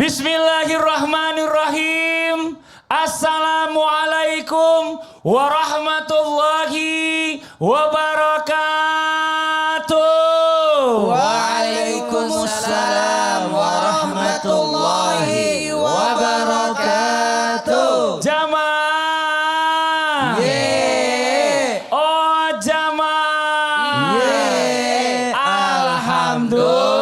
Bismillahirrahmanirrahim. Assalamualaikum warahmatullahi wabarakatuh. Waalaikumsalam warahmatullahi wabarakatuh. Jamaah. Yeay. Oh jamaah. Yeay. Alhamdulillah.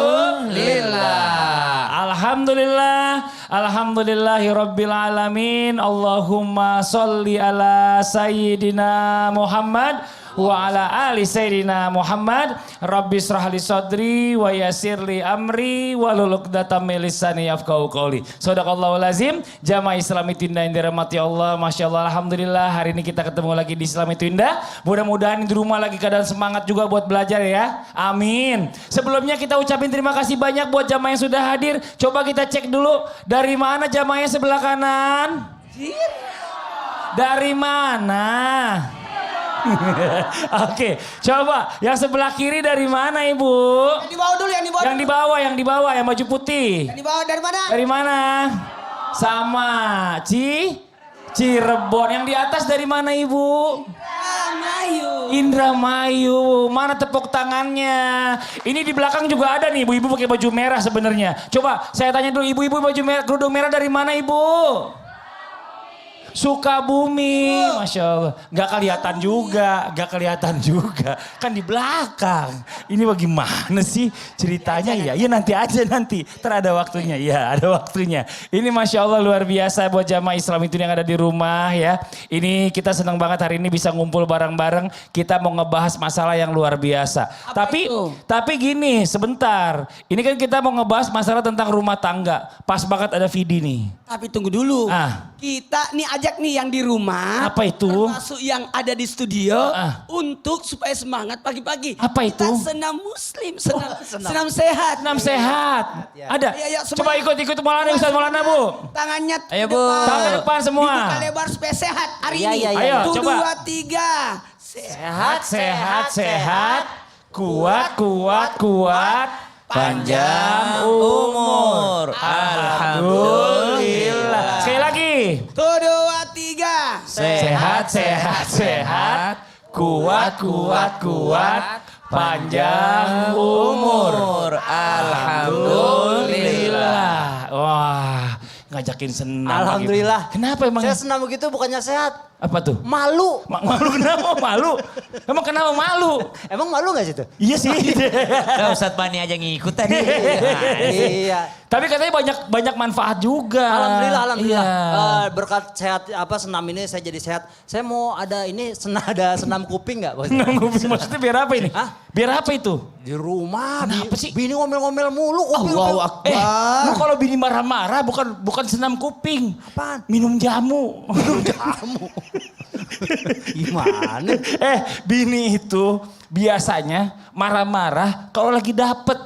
Alhamdulillahi rabbil alamin. Allahumma sholli ala sayyidina Muhammad wa ala ali sayyidina Muhammad. Rabbi shrah li sadri wa yassir li amri wahlul 'uqdatam min lisani yafqahu qawli. Shadaqallahu lazim. Jamaah Islam itu indah yang dirahmati Allah. Masya Allah, alhamdulillah hari ini kita ketemu lagi di Islam itu indah. Mudah-mudahan di rumah lagi keadaan semangat juga buat belajar ya. Amin. Sebelumnya kita ucapin terima kasih banyak buat jamaah yang sudah hadir. Coba kita cek dulu dari mana jamaahnya sebelah kanan? Dari mana? Oke, coba yang sebelah kiri dari mana Ibu? Yang di bawah dulu, yang di bawah. Yang di bawah, yang baju putih. Yang di bawah dari mana? Dari mana? Sama, Cirebon. Yang di atas dari mana Ibu? Mayu. Indramayu. Mana tepuk tangannya? Ini di belakang juga ada nih ibu-ibu pakai baju merah sebenarnya. Coba saya tanya dulu ibu-ibu baju merah, kerudung merah dari mana Ibu? Sukabumi, Masya Allah. Gak kelihatan juga. Kan di belakang. Ini bagaimana sih ceritanya ya? Ya nanti aja nanti. Ada waktunya. Ya ada waktunya. Ini Masya Allah luar biasa buat jamaah Islam itu yang ada di rumah ya. Ini kita senang banget hari ini bisa ngumpul bareng-bareng. Kita mau ngebahas masalah yang luar biasa. Tapi gini sebentar. Ini kan kita mau ngebahas masalah tentang rumah tangga. Pas banget ada Vidi nih. Tapi tunggu dulu. Ah. Kita nih ajak nih yang di rumah. Apa itu? Termasuk yang ada di studio. Untuk supaya semangat pagi-pagi. Apa itu? Kita senam muslim. Senam sehat. Senam sehat. Ada? Ayo, Coba ikut Maulana Ustaz Maulana Bu. Tangannya Ayo, Bu. Tangan depan semua. Dibuka lebar supaya sehat hari Iya, ini. iya, iya. Ayo, 1, coba. 2, 3. Sehat. Kuat. Panjang umur. Alhamdulillah. Sekali lagi. 1, 2, 3. Sehat. Kuat. Panjang umur. Alhamdulillah. Wah, ngajakin senam. Alhamdulillah. Kenapa emang? Saya senam begitu bukannya sehat. Apa tuh? Malu. Malu kenapa malu? Emang kenapa malu? Emang malu gak situ? Iya sih. Ustadz Bani aja ngikut tadi. Iya. Tapi katanya banyak manfaat juga. Alhamdulillah. Iya. Berkat sehat senam ini saya jadi sehat. Saya mau ada senam kuping gak? Senam kuping maksudnya biar apa ini? Hah? Biar apa itu? Di rumah. Kenapa sih? Bini ngomel-ngomel mulu. Allahu Akbar. Lu kalau bini marah-marah bukan senam kuping. Apaan? Minum jamu. Gimana? Bini itu biasanya marah-marah kalau lagi dapet.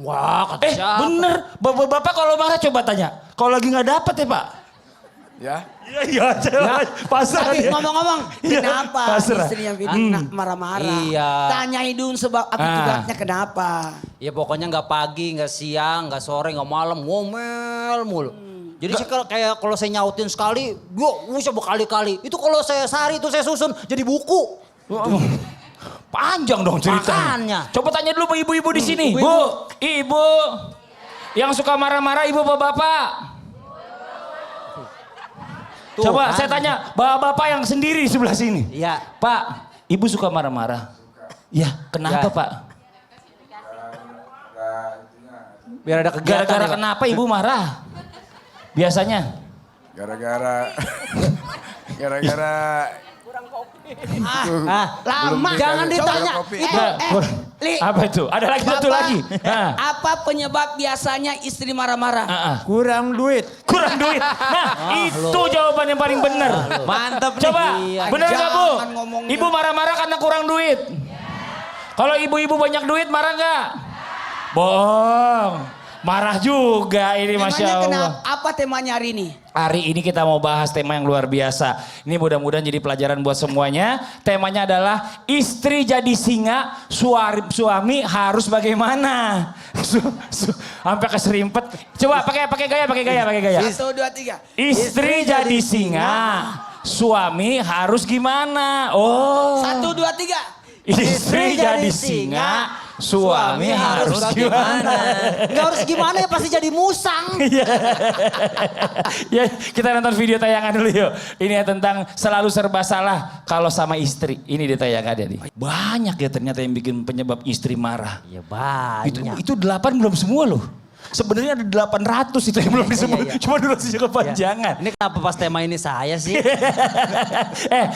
Wah, kata siapa? Bener. Bapak kalau marah coba tanya. Kalau lagi nggak dapet ya Pak? Ya. Iya. Pasrah Tapi dia. ngomong-ngomong, Iya, kenapa pasrah. istrinya Vidi marah-marah? Iya. Tanyain dulu sebab akibatnya kenapa. Ya pokoknya gak pagi, gak siang, gak sore, gak malam. Ngomel mulu. Jadi saya kayak kalau saya nyautin sekali, bisa berkali-kali. Itu kalau saya sehari itu saya susun jadi buku. Panjang dong ceritanya. Makanya. Coba tanya dulu ibu-ibu di sini. Ibu. Yang suka marah-marah ibu bapak? Tuh, Coba kan? saya tanya bapak-bapak yang sendiri di sebelah sini. Iya. Pak, ibu suka marah-marah? Ya, kenapa Ya. Pak? Biar ada kegiatan. Gara-gara ya, Pak. kenapa ibu marah? Biasanya. Gara-gara Lama. Jangan ditanya. kopi. Itu, Li. Apa itu? Ada lagi satu Bapak, lagi. Nah. Apa penyebab biasanya istri marah-marah? kurang duit. Kurang duit. Nah, itu jawaban yang paling benar. Mantap nih. Coba, Iya. benar nggak Bu? Jangan ngomongnya. Ibu marah-marah karena kurang duit. Kalau ibu-ibu banyak duit marah nggak? Bohong. Marah juga ini Masya Temanya Allah. Apa temanya hari ini? Hari ini kita mau bahas tema yang luar biasa. Ini mudah-mudahan jadi pelajaran buat semuanya. Temanya adalah istri jadi singa, suami harus bagaimana? Sampai keserimpet. Coba pakai gaya. 1, 2, 3. Istri jadi singa, suami harus gimana? Oh. 1, 2, 3. Istri jadi singa, suami harus gimana? Gak harus gimana ya pasti jadi musang. Ya, kita nonton video tayangan dulu yuk. Ini ya tentang selalu serba salah kalau sama istri. Ini dia tayangannya nih. Banyak ya ternyata yang bikin penyebab istri marah. Ya banyak. Itu 8 belum semua loh. Sebenarnya ada 800 itu yang belum disebut. Cuma durasi kepanjangan. Ini kenapa pas tema ini saya sih?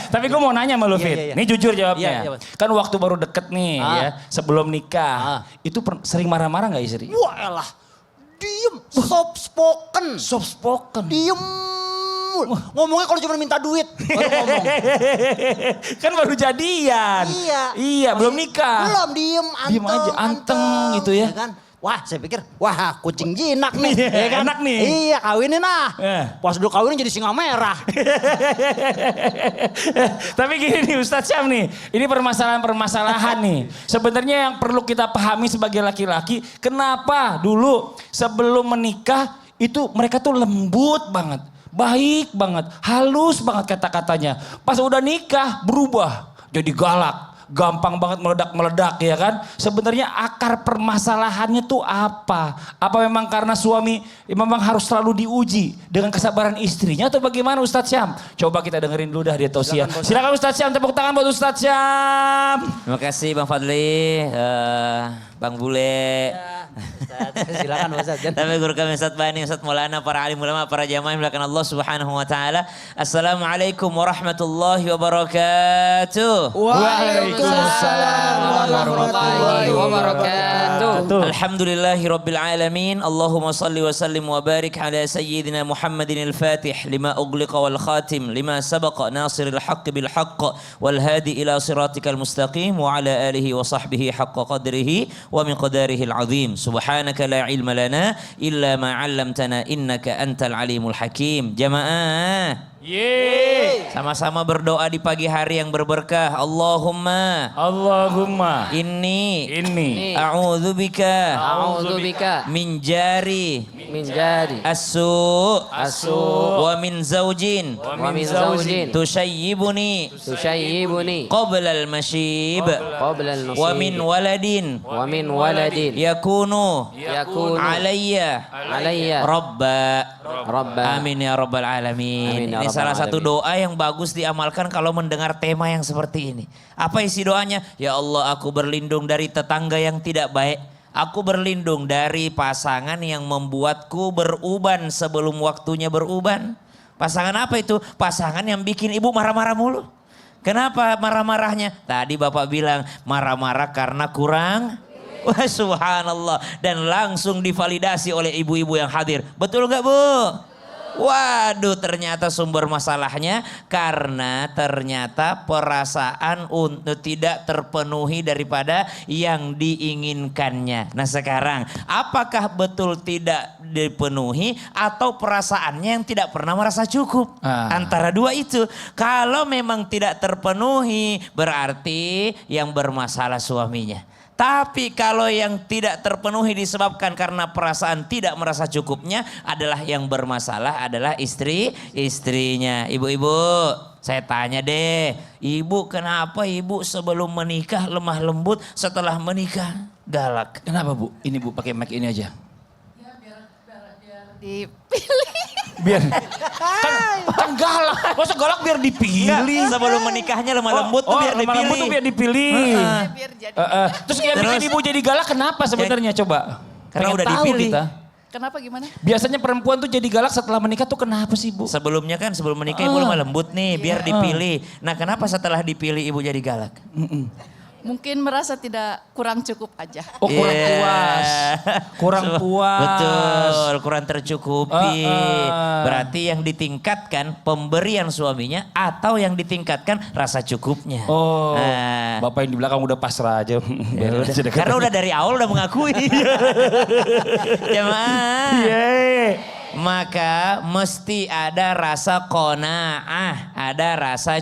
Tapi gue mau nanya sama lu, Fit. Iya. Ini jujur jawabnya. Iya. Kan waktu baru deket nih ya, sebelum nikah. Itu sering marah-marah gak istri? Wah elah, diem, soft spoken. Soft spoken. Diem. Ngomongnya kalau cuma minta duit, baru ngomong. Kan baru jadian. Iya, belum nikah. Belum, diem, anteng. Diem aja, anteng gitu ya. Kan? Wah, saya pikir, wah kucing jinak nih. Iya, ya kan? enak nih. Iya, kawinin ah. Pas udah kawinin jadi singa merah. Tapi gini nih Ustadz Syam nih, ini permasalahan-permasalahan nih. Sebenarnya yang perlu kita pahami sebagai laki-laki, kenapa dulu sebelum menikah itu mereka tuh lembut banget, baik banget, halus banget kata-katanya. Pas udah nikah berubah jadi galak. Gampang banget meledak-meledak ya kan. Sebenarnya akar permasalahannya tuh apa? Apa memang karena suami memang harus selalu diuji dengan kesabaran istrinya atau bagaimana Ustadz Syam? Coba kita dengerin dulu dah dia tausiah. Silakan Ustadz Syam, tepuk tangan buat Ustadz Syam. Terima kasih Bang Fadli, Bang Bule. Silakan Ustaz. Tapi guru kami Ustaz Bani, Ustaz Maulana, para alim ulama, para jamaah yang dimuliakan Allah Subhanahu wa taala. Assalamualaikum warahmatullahi wabarakatuh. Waalaikumsalam warahmatullahi wabarakatuh. Alhamdulillahirabbil alamin. Allahumma salli wa sallim wa barik ala sayyidina Muhammadin al-Fatih lima ughliqa wal khatim lima sabaqa nasiril haqqi bil haqq wal hadi ila siratikal mustaqim wa ala alihi wa sahbihi haqqa qadrihi wa min qadarihi al-azim. Subhanaka la ilma lana illa ma 'allamtana innaka antal alimul hakim. Jamaah, sama-sama berdoa di pagi hari yang berberkah. Allahumma inni a'udzubika min jari asu wa min zaujin tushayyibuni qabla al-mashib wa min waladin yakunu alayya rabba. Amin ya rabbal alamin. Ini salah satu doa yang bagus diamalkan kalau mendengar tema yang seperti ini. Apa isi doanya? Ya Allah, aku berlindung dari tetangga yang tidak baik. Aku berlindung dari pasangan yang membuatku beruban sebelum waktunya beruban. Pasangan apa itu? Pasangan yang bikin ibu marah-marah mulu. Kenapa marah-marahnya? Tadi Bapak bilang marah-marah karena kurang. Wah subhanallah. Dan langsung divalidasi oleh ibu-ibu yang hadir. Betul nggak Bu? Waduh, ternyata sumber masalahnya karena ternyata perasaan untuk tidak terpenuhi daripada yang diinginkannya. Nah sekarang, apakah betul tidak dipenuhi atau perasaannya yang tidak pernah merasa cukup? Antara dua itu. Kalau memang tidak terpenuhi, berarti yang bermasalah suaminya. Tapi kalau yang tidak terpenuhi disebabkan karena perasaan tidak merasa cukupnya adalah yang bermasalah adalah istrinya. Ibu-ibu, saya tanya deh, ibu kenapa ibu sebelum menikah lemah lembut, setelah menikah galak? Kenapa Bu? Ini Bu pakai mic ini aja. Ya biar dipilih. Biar kan galak. Masa galak biar dipilih? Sebelum menikahnya lemah lembut tuh biar lemah lembut tuh biar dipilih. Biar jadi. Terus yang bikin ibu jadi galak kenapa sebenarnya coba? Karena Pengen udah tahu dipilih. kita. Kenapa gimana? Biasanya perempuan tuh jadi galak setelah menikah tuh kenapa sih Bu? Sebelumnya kan sebelum menikah ibu lemah lembut nih biar dipilih. Nah kenapa setelah dipilih ibu jadi galak? Mungkin merasa tidak kurang cukup aja. Oh kurang Iya. puas. Kurang puas. Betul, kurang tercukupi. Berarti yang ditingkatkan pemberian suaminya atau yang ditingkatkan rasa cukupnya. Oh, Nah. bapak yang di belakang udah pasrah aja. Ya udah. Karena udah dari awal udah mengakui. Jemaah. Yeay. Maka mesti ada rasa qanaah, ada rasa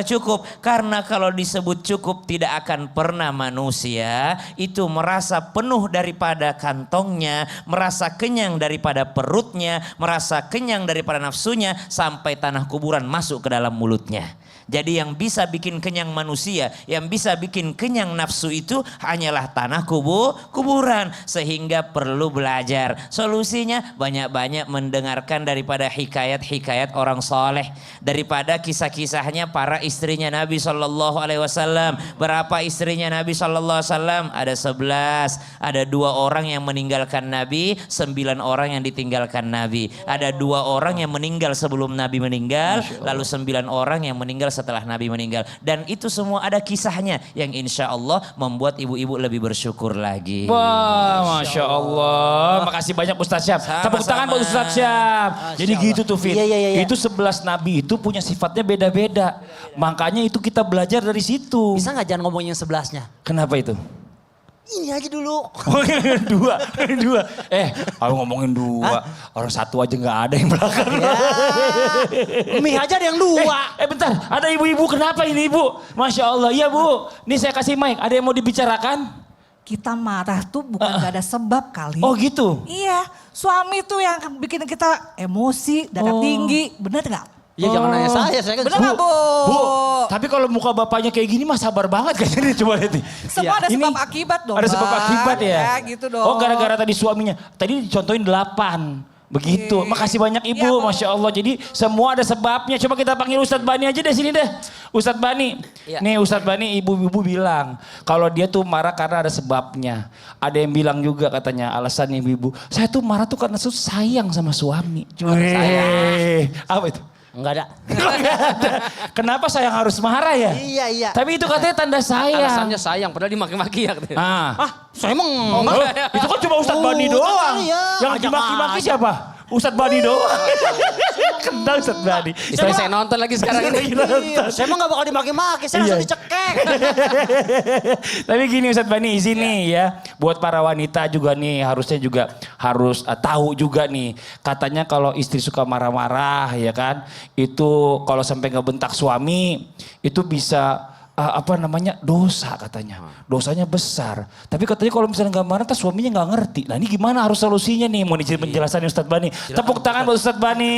cukup. Karena kalau disebut cukup tidak akan pernah manusia itu merasa penuh daripada kantongnya, merasa kenyang daripada perutnya, merasa kenyang daripada nafsunya sampai tanah kuburan masuk ke dalam mulutnya. Jadi yang bisa bikin kenyang manusia, yang bisa bikin kenyang nafsu itu hanyalah tanah kuburan. Sehingga perlu belajar. Solusinya banyak-banyak mendengarkan daripada hikayat-hikayat orang soleh. Daripada kisah-kisahnya para istrinya Nabi SAW. Berapa istrinya Nabi SAW? Ada 11. Ada 2 orang yang meninggalkan Nabi, 9 orang yang ditinggalkan Nabi. Ada 2 orang yang meninggal sebelum Nabi meninggal, lalu 9 orang yang meninggal setelah Nabi meninggal. Dan itu semua ada kisahnya yang insya Allah membuat ibu-ibu lebih bersyukur lagi. Wah, Masya Allah. Makasih banyak Ustadz Syam. Tepuk tangan buat Ustadz Syam. Jadi gitu tuh Fit. Iya. Itu 11 nabi itu punya sifatnya beda-beda. Makanya itu kita belajar dari situ. Bisa nggak jangan ngomongin 11-nya? Kenapa itu? Ini aja dulu. dua. Aku ngomongin 2. Orang 1 aja nggak ada yang belakang. Mie aja ada yang 2. Bentar, ada ibu-ibu. Kenapa ini ibu? Masya Allah. Iya bu, nih saya kasih mic. Ada yang mau dibicarakan? Kita marah tuh bukan gak ada sebab kali. Oh gitu? Iya, suami tuh yang bikin kita emosi, dada tinggi, bener gak? Ya jangan nanya saya kan. Bener gak Bu? Bu, tapi kalau muka bapaknya kayak gini mah sabar banget kayaknya nih, coba lihat nih. Semua ada Ini sebab akibat dong. Ada sebab Bang. akibat ya? Ya gitu dong. Oh gara-gara tadi suaminya. Tadi dicontohin 8. Begitu. Makasih banyak Ibu, Iya, Bu. Masya Allah. Jadi semua ada sebabnya. Coba kita panggil Ustadz Bani aja deh sini deh. Ustadz Bani. Iya. Nih Ustadz Bani ibu-ibu bilang. Kalau dia tuh marah karena ada sebabnya. Ada yang bilang juga katanya alasan ibu-ibu. Saya tuh marah tuh karena sayang sama suami. Sayang. Apa itu? Enggak ada. Nggak ada. Kenapa sayang harus marah ya? Iya. Tapi itu katanya tanda sayang. Alasannya sayang, padahal dimaki-maki ya. Saya emang Itu kan cuma Ustadz Bani doang. iya. Yang Ajak dimaki-maki aja. siapa? Ustadz Bani doang. Kenal Ustadz Bani. Istri saya nonton lagi sekarang ini. Iya, saya emang gak bakal dimaki-maki, saya langsung Iya. dicekek. Tapi gini Ustadz Bani izin nih ya. Buat para wanita juga nih harusnya juga harus tahu juga nih. Katanya kalau istri suka marah-marah ya kan. Itu kalau sampai ngebentak suami itu bisa dosa katanya. Dosanya besar. Tapi katanya kalau misalnya nggak marah, tas suaminya nggak ngerti. Nah ini gimana harus solusinya nih? Mau izin penjelasannya Ustadz Bani. Tepuk tangan buat Ustadz Bani.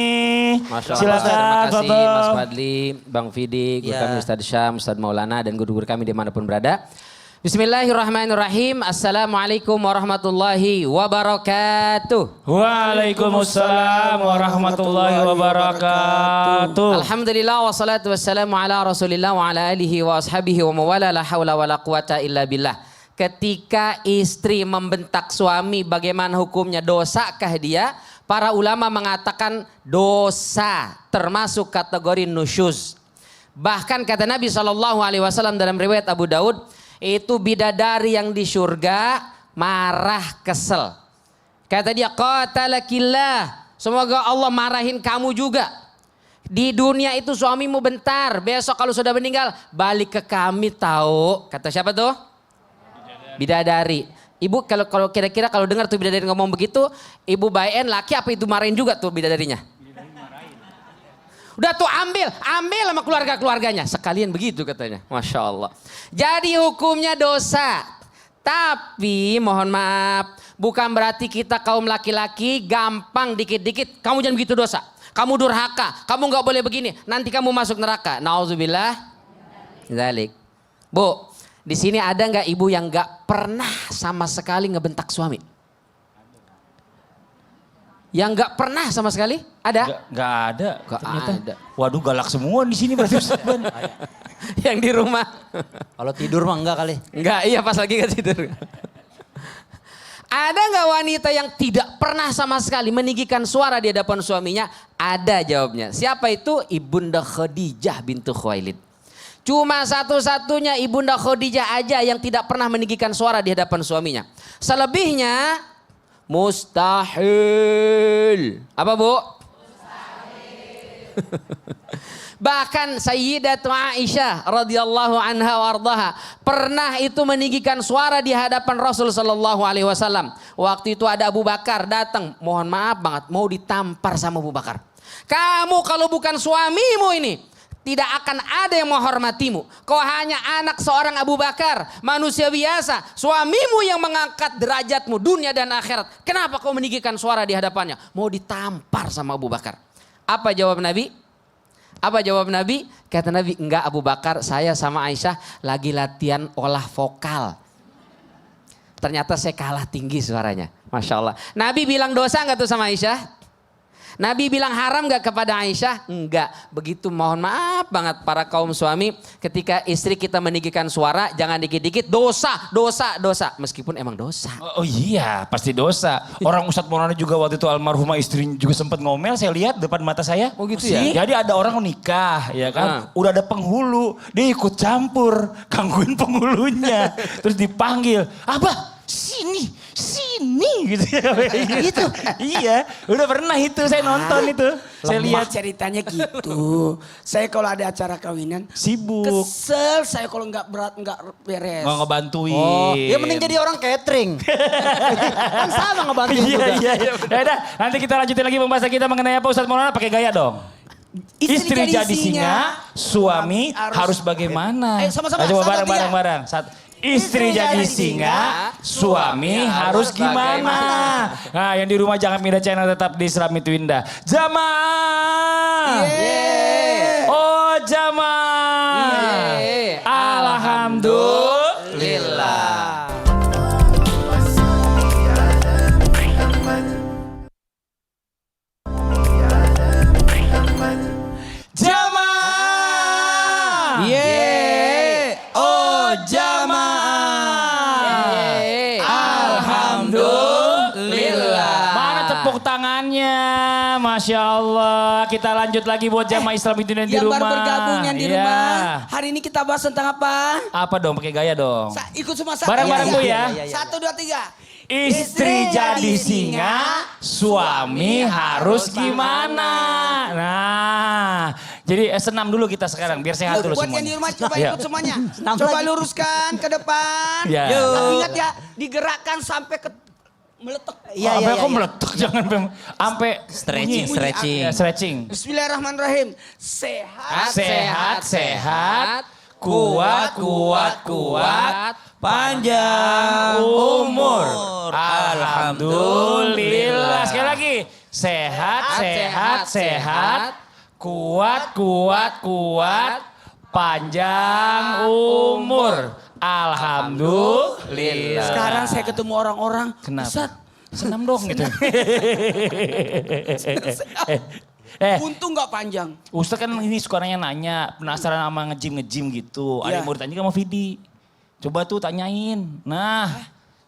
Masya Allah, Silakan. terima kasih Bapak. Mas Fadli, Bang Fidi, guru Ya. kami Ustadz Syam, Ustadz Maulana, dan guru-guru kami dimanapun berada. Bismillahirrahmanirrahim. Assalamualaikum warahmatullahi wabarakatuh. Waalaikumsalam warahmatullahi wabarakatuh. Alhamdulillah wassalatu wassalamu ala rasulillah wa ala alihi wa ashabihi wa mawala la hawla wa la quwata illa billah. Ketika istri membentak suami bagaimana hukumnya, dosakah dia? Para ulama mengatakan dosa termasuk kategori nusyuz. Bahkan kata Nabi SAW dalam riwayat Abu Daud, itu bidadari yang di surga marah kesel. Kata dia, qatalakillah, semoga Allah marahin kamu juga. Di dunia itu suamimu bentar, besok kalau sudah meninggal balik ke kami tahu. Kata siapa tuh? Bidadari. Ibu kalau kira-kira kalau dengar tuh bidadari ngomong begitu, ibu bayain laki apa itu marahin juga tuh bidadarinya? Udah tuh ambil sama keluarganya. Sekalian begitu katanya. Masya Allah. Jadi hukumnya dosa. Tapi mohon maaf, bukan berarti kita kaum laki-laki gampang dikit-dikit. Kamu jangan begitu dosa. Kamu durhaka. Kamu gak boleh begini. Nanti kamu masuk neraka. Nauzubillah. Zalik. Bu, di sini ada gak ibu yang gak pernah sama sekali ngebentak suami? Yang gak pernah sama sekali? Ada? Nggak ada. Nggak ternyata. ada. Waduh galak semua di sini berarti Ustadz Bani. Yang di rumah? Kalau tidur mah enggak kali. Enggak, iya pas lagi gak tidur. Ada nggak wanita yang tidak pernah sama sekali meninggikan suara di hadapan suaminya? Ada jawabnya. Siapa itu? Ibunda Khadijah bintu Khuwailid. Cuma satu-satunya Ibunda Khadijah aja yang tidak pernah meninggikan suara di hadapan suaminya. Selebihnya mustahil. Apa Bu? Bahkan Sayyidatu Aisyah radhiyallahu anha wardaha pernah itu meninggikan suara di hadapan Rasul sallallahu alaihi wasallam. Waktu itu ada Abu Bakar datang, mohon maaf banget mau ditampar sama Abu Bakar. Kamu kalau bukan suamimu ini tidak akan ada yang menghormatimu. Kau hanya anak seorang Abu Bakar, manusia biasa. Suamimu yang mengangkat derajatmu dunia dan akhirat. Kenapa kau meninggikan suara di hadapannya? Mau ditampar sama Abu Bakar. Apa jawab Nabi? Apa jawab Nabi? Kata Nabi, enggak Abu Bakar, saya sama Aisyah lagi latihan olah vokal. Ternyata saya kalah tinggi suaranya. Masya Allah. Nabi bilang dosa enggak tuh sama Aisyah? Nabi bilang haram gak kepada Aisyah? Enggak. Begitu mohon maaf banget para kaum suami. Ketika istri kita meninggikan suara, jangan dikit-dikit dosa, dosa, dosa. Meskipun emang dosa. Oh iya, pasti dosa. Orang Ustadz Maulana juga waktu itu almarhumah istrinya juga sempat ngomel, saya lihat depan mata saya. Oh gitu ya? Jadi ada orang nikah, ya kan? Udah ada penghulu, dia ikut campur, gangguin penghulunya. Terus dipanggil, Abah sini, gitu ya. Gitu. Iya, udah pernah itu saya nonton itu. Saya lihat ceritanya gitu. Saya kalau ada acara kawinan sibuk. kesel saya kalau nggak beres. Nggak ngebantuin. Oh, ya mending jadi orang catering. Kan sama ngebantuin juga. Iya. Ya udah, nanti kita lanjutin lagi pembahasan kita mengenai apa Ustadz Maulana pakai gaya dong. Istri jadi singa, suami harus bagaimana? Ayo sama-sama, Coba satu, bareng-bareng. Istri jadi singa, suami harus gimana? Nah, yang di rumah jangan pindah channel, tetap di Islam Itu Indah. Jamaah. Oh jamaah. Alhamdulillah. Jamaah. Oh jamaah. Alhamdulillah. Mana tepuk tangannya? Masya Allah. Kita lanjut lagi buat jamaah Islam Itu Indah di Yang rumah. baru bergabung yang di Iya. rumah. Hari ini kita bahas tentang apa? Apa dong? Pakai gaya dong. Ikut semua satu. Bareng-bareng Bu ya. 1, 2, 3. Istri jadi singa, suami harus gimana? Nah, jadi senam dulu kita sekarang biar sehat dulu Buat yang di semuanya. rumah coba Ya. ikut semuanya. Coba luruskan ke depan. Ya. Tapi ingat ya, digerakkan sampai ke meletek. Sampai kok meletup jangan sampai Stretching, bunyi. stretching. Ya, stretching. Bismillahirrahmanirrahim. Sehat. Sehat, kuat, Panjang umur. Alhamdulillah. Sekali lagi. Sehat, kuat, panjang umur. Alhamdulillah. Sekarang saya ketemu orang-orang. Kenapa? Ustaz, Senam dong gitu. untung nggak panjang. Ustaz kan ini suka nanya, penasaran sama nge-gym gitu. Ada Iya. yang mau ditanya sama Vidi. Coba tuh tanyain. Nah,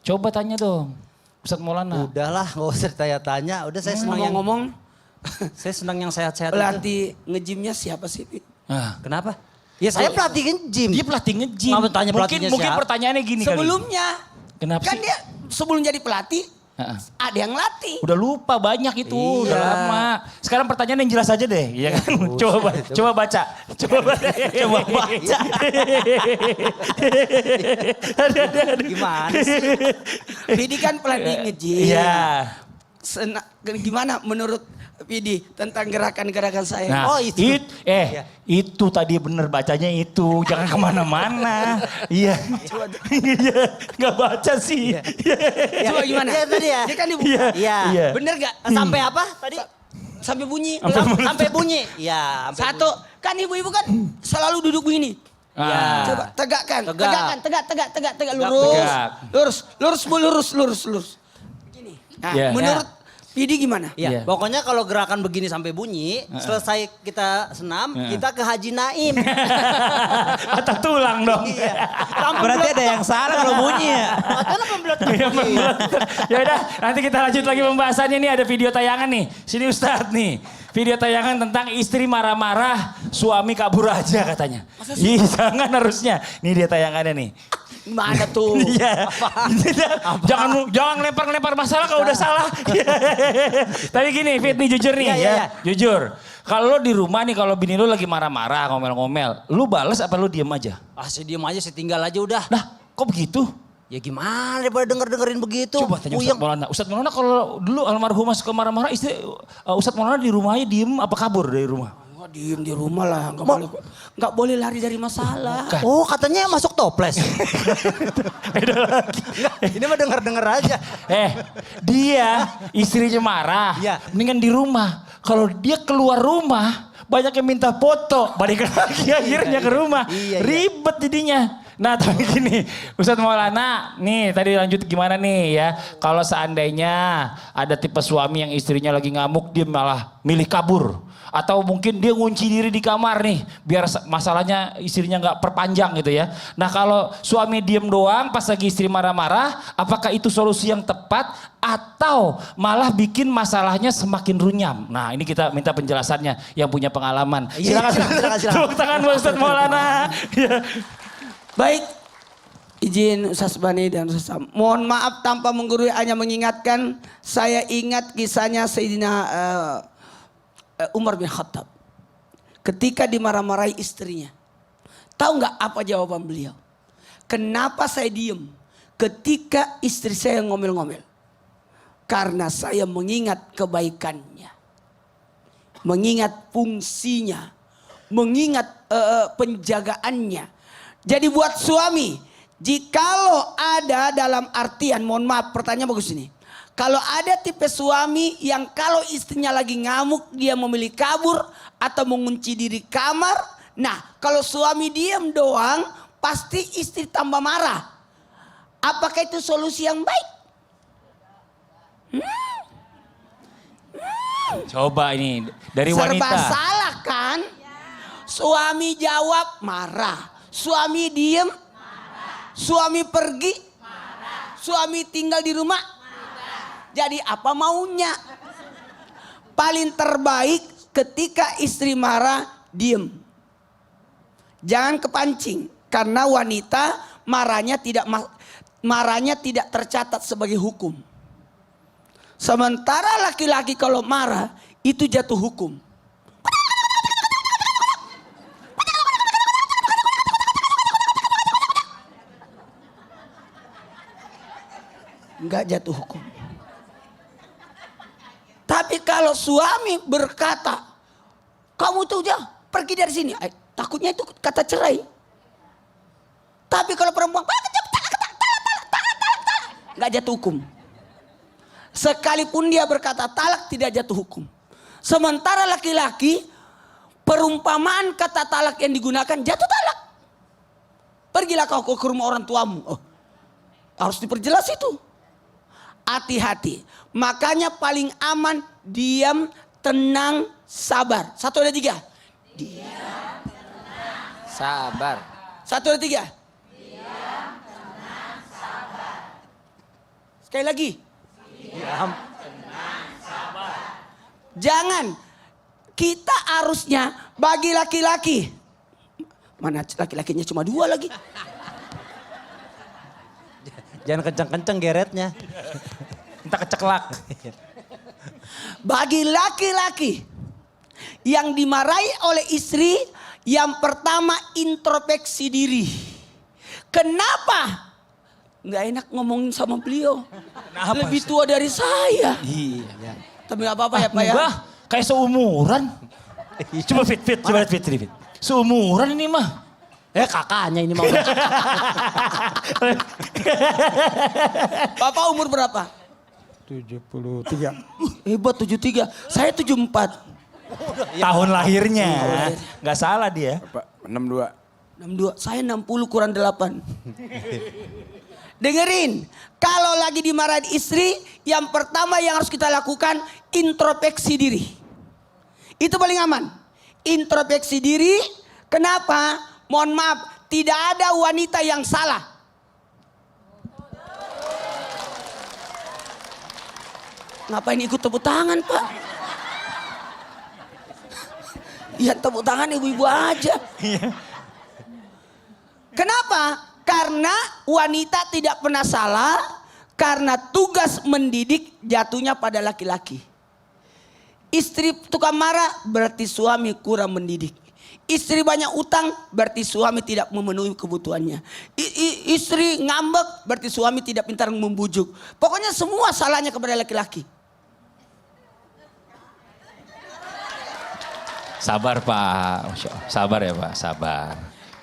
coba tanya dong. Ustaz Maulana. Udahlah, nggak usah tanya-tanya. Udah saya senang yang Ngomong-ngomong, saya senang yang sehat-sehat itu. pelatih nge-gymnya siapa sih? Pi? Nah, Kenapa? Ya saya pelatih gym. dia pelatih nge-gym. Kenapa tanya pelatihnya Mungkin siapa? pertanyaannya gini kali. Sebelumnya. Kenapa Kan sih? dia sebelum jadi pelatih, Heeh. ada yang latih. Udah lupa banyak itu, Iya. udah lama. Sekarang pertanyaan yang jelas aja deh, ya kan? Coba baca. Coba baca. Gimana sih? Vidi kan pelatih nge-gym. Iya. Gimana menurut Vidi tentang gerakan-gerakan saya? Nah, Oh, itu. itu tadi bener bacanya itu, jangan kemana-mana. Iya, iya, nggak baca sih. Coba gimana? Iya tadi ya. Dia kan dibuka. Iya, Iya. iya. Bener gak? Sampai apa tadi? Sampai bunyi. Sampai bunyi. Iya. sampai Satu, kan ibu-ibu kan selalu duduk begini. Ah. Coba tegakkan, Tegak. tegak, lurus. Tegak. Lurus. Begini. Nah, Iya. menurut Vidi gimana? Iya, Iya. pokoknya kalau gerakan begini sampai bunyi, selesai kita senam, kita ke Haji Naim. Patah tulang dong. Iya. Berarti ada yang salah kalau bunyi ya. Makanya pembelot Ya udah, nanti kita lanjut lagi pembahasannya nih, ada video tayangan nih. Sini Ustadz nih. video tayangan tentang istri marah-marah, suami kabur aja katanya. Ih, jangan harusnya. Nih dia tayangannya nih. Mana tuh? Iya. Jangan lempar-lempar masalah kalau udah salah. Tapi gini, Fit nih jujur nih ya. Jujur. Kalau lo di rumah nih, kalau bini lo lagi marah-marah, ngomel-ngomel, lu bales apa lu diem aja? Saya diem aja, saya tinggal aja udah. Nah, kok begitu? Ya gimana daripada denger-dengerin begitu. Coba tanya Ustadz Maulana. Ustadz Maulana kalau dulu almarhumah suka marah-marah, istri Ustadz Maulana di rumahnya diem apa kabur dari rumah? Diem di rumah lah, nggak boleh lari dari masalah. Bukan. Oh katanya masuk toples. Beda lagi. Ini mah denger-denger aja. Dia istrinya marah, Iya. mendingan di rumah. Kalau dia keluar rumah, banyak yang minta foto, balik lagi akhirnya ke rumah. Iya. Ribet jadinya. Nah tapi gini, Ustadz Maulana, nih tadi lanjut gimana nih ya. Kalau seandainya ada tipe suami yang istrinya lagi ngamuk, dia malah milih kabur. Atau mungkin dia ngunci diri di kamar nih, biar masalahnya istrinya nggak perpanjang gitu ya. Nah kalau suami diem doang pas lagi istri marah-marah, apakah itu solusi yang tepat atau malah bikin masalahnya semakin runyam? Nah ini kita minta penjelasannya yang punya pengalaman. Silakan. Tepuk tangan buat Ustadz Maulana. Baik, izin Ustaz Bani dan Ustaz Sam. Mohon maaf tanpa menggurui, hanya mengingatkan. Saya ingat kisahnya Sayyidina Umar bin Khattab. Ketika dimarah-marahi istrinya. Tahu nggak apa jawaban beliau? Kenapa saya diem ketika istri saya ngomel-ngomel? Karena saya mengingat kebaikannya. Mengingat fungsinya. Mengingat penjagaannya. Jadi buat suami, jikalau ada dalam artian, mohon maaf pertanyaan bagus ini. Kalau ada tipe suami yang kalau istrinya lagi ngamuk dia memilih kabur atau mengunci diri kamar. Nah kalau suami diam doang pasti istri tambah marah. Apakah itu solusi yang baik? Coba ini dari wanita. Serba salah kan? Suami jawab marah. Suami diem. Suami pergi. Suami tinggal di rumah. Jadi apa maunya? Paling terbaik ketika istri marah, diem. Jangan kepancing. Karena wanita marahnya tidak tercatat sebagai hukum. Sementara laki-laki kalau marah, itu jatuh hukum. Enggak jatuh hukum. Tapi kalau suami berkata, kamu tuh udah pergi dari sini. Takutnya itu kata cerai. Tapi kalau perempuan, nggak jatuh hukum. Sekalipun dia berkata talak tidak jatuh hukum. Sementara laki-laki, perumpamaan kata talak yang digunakan jatuh talak. Pergilah kau ke rumah orang tuamu. Oh, harus diperjelas itu. Hati-hati. Makanya paling aman diam, tenang, sabar. 1, 2, 3. Diam, tenang, sabar. 1, 2, 3. Diam, tenang, sabar. Sekali lagi. Diam, tenang, sabar. Jangan. Kita harusnya bagi laki-laki. Mana laki-lakinya cuma 2 lagi. Jangan kencang-kencang geretnya. Entah keceklak. Bagi laki-laki yang dimarahi oleh istri, yang pertama introspeksi diri. Kenapa? Nggak enak ngomongin sama beliau. Kenapa, lebih tua dari saya. Iya. Tapi nggak apa-apa ya Pak ya. Enggak, kayak seumuran. Coba fit. Seumuran ini mah. Kakaknya ini mau. Bapak umur berapa? 73. Hebat 73. Saya 74. Tahun lahirnya. Nggak salah dia. Bapak 62. 62. Saya 60 kurang 8. Dengerin. Kalau lagi dimarahin istri, yang pertama yang harus kita lakukan introspeksi diri. Itu paling aman. Introspeksi diri. Kenapa? Mohon maaf, tidak ada wanita yang salah. Ngapain ikut tepuk tangan, Pak? Ya tepuk tangan ibu-ibu aja. Kenapa? Karena wanita tidak pernah salah. Karena tugas mendidik jatuhnya pada laki-laki. Istri tukang marah berarti suami kurang mendidik. Istri banyak utang berarti suami tidak memenuhi kebutuhannya. Istri ngambek berarti suami tidak pintar membujuk. Pokoknya semua salahnya kepada laki-laki. Sabar Pak, Masya Allah. Sabar ya Pak, sabar.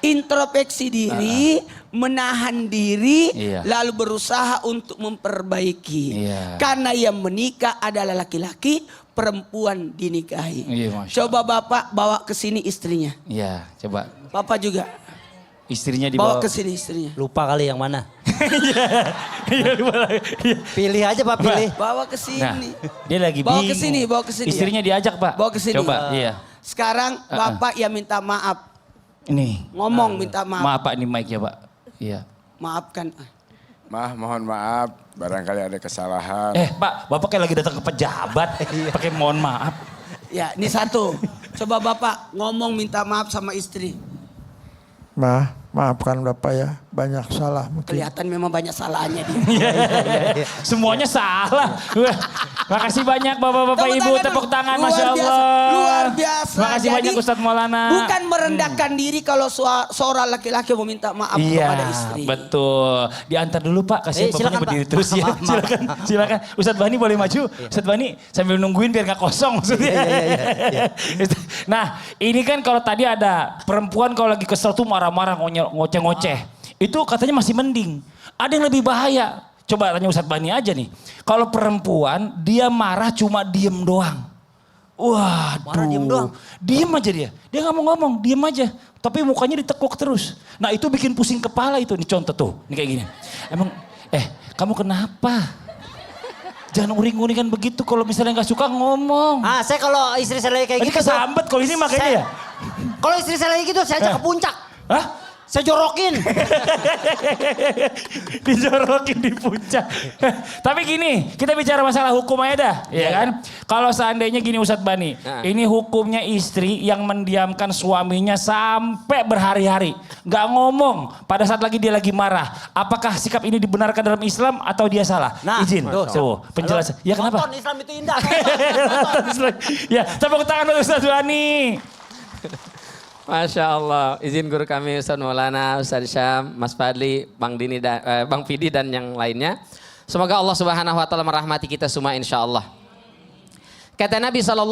Introspeksi diri, menahan diri, Iya. lalu berusaha untuk memperbaiki. Iya. Karena yang menikah adalah laki-laki, perempuan dinikahi. Iya, Masya Coba Bapak bawa ke sini istrinya. Iya, coba. Bapak juga Istrinya bawa dibawa. ke sini istrinya. Lupa kali yang mana. Iya, Pilih aja Pak, pilih. Bawa ke Nah, sini. dia lagi Bawa bingung. ke sini, bawa ke sini. Istrinya diajak Pak. Bawa ke sini. Coba, iya. Sekarang Bapak yang minta maaf. Ini. Ngomong minta maaf. Maaf Pak, ini mic-nya Pak. Iya. Maafkan. Mohon maaf, barangkali ada kesalahan. Pak, Bapak kayak lagi datang ke pejabat. Pakai mohon maaf. Ya, ini satu. Coba Bapak ngomong minta maaf sama istri. Maafkan Bapak ya, banyak salah mungkin. Kelihatan memang banyak salahnya dia. Iya. Semuanya salah. Wah, makasih banyak Bapak-bapak Ibu, tepuk tangan Luar Masya biasa, Allah. luar biasa. Makasih Jadi, banyak Ustadz Maulana. Bukan merendahkan diri kalau seorang laki-laki meminta maaf kepada istri. Iya, betul. Diantar dulu Pak, kasih Silakan, bapaknya berdiri Pak. terus ya. Maaf, maaf. Silakan, silakan. Ustadz Bani boleh maju. Ustadz Bani sambil nungguin biar nggak kosong maksudnya. Iya. Nah, ini kan kalau tadi ada perempuan kalau lagi kesel tuh marah-marah, ngoceh-ngoceh. Itu katanya masih mending. Ada yang lebih bahaya. Coba tanya Ustadz Bani aja nih. Kalau perempuan dia marah cuma diem doang. Wah, Marah diem doang? Diem aja dia. Dia nggak mau ngomong, diem aja. Tapi mukanya ditekuk terus. Nah itu bikin pusing kepala itu. Nih contoh tuh, nih kayak gini. Emang, kamu kenapa? Jangan uring-uringan begitu. Kalau misalnya nggak suka ngomong. Saya kalau istri saya lagi kayak Ini gitu. kesambet kalau ini makanya ya. Kalau istri saya lagi gitu, saya ajak ke puncak. Hah? Saya jorokin. Dijorokin di puncak. Tapi gini, kita bicara masalah hukum aja dah, ya kan? Kalau seandainya gini Ustadz Bani, ini hukumnya istri yang mendiamkan suaminya sampai berhari-hari, nggak ngomong pada saat dia lagi marah. Apakah sikap ini dibenarkan dalam Islam atau dia salah? Nah, Izin, tuh penjelasan. Ya kenapa? Nonton Islam itu indah. Ya, tepuk tangan untuk Ustadz Bani. Masya Allah, izin guru kami Ustaz Maulana, Ustaz Syam, Mas Fadli, Bang Dini, Bang Fidi dan yang lainnya. Semoga Allah Subhanahu Wa Taala merahmati kita semua insya Allah. Kata Nabi SAW,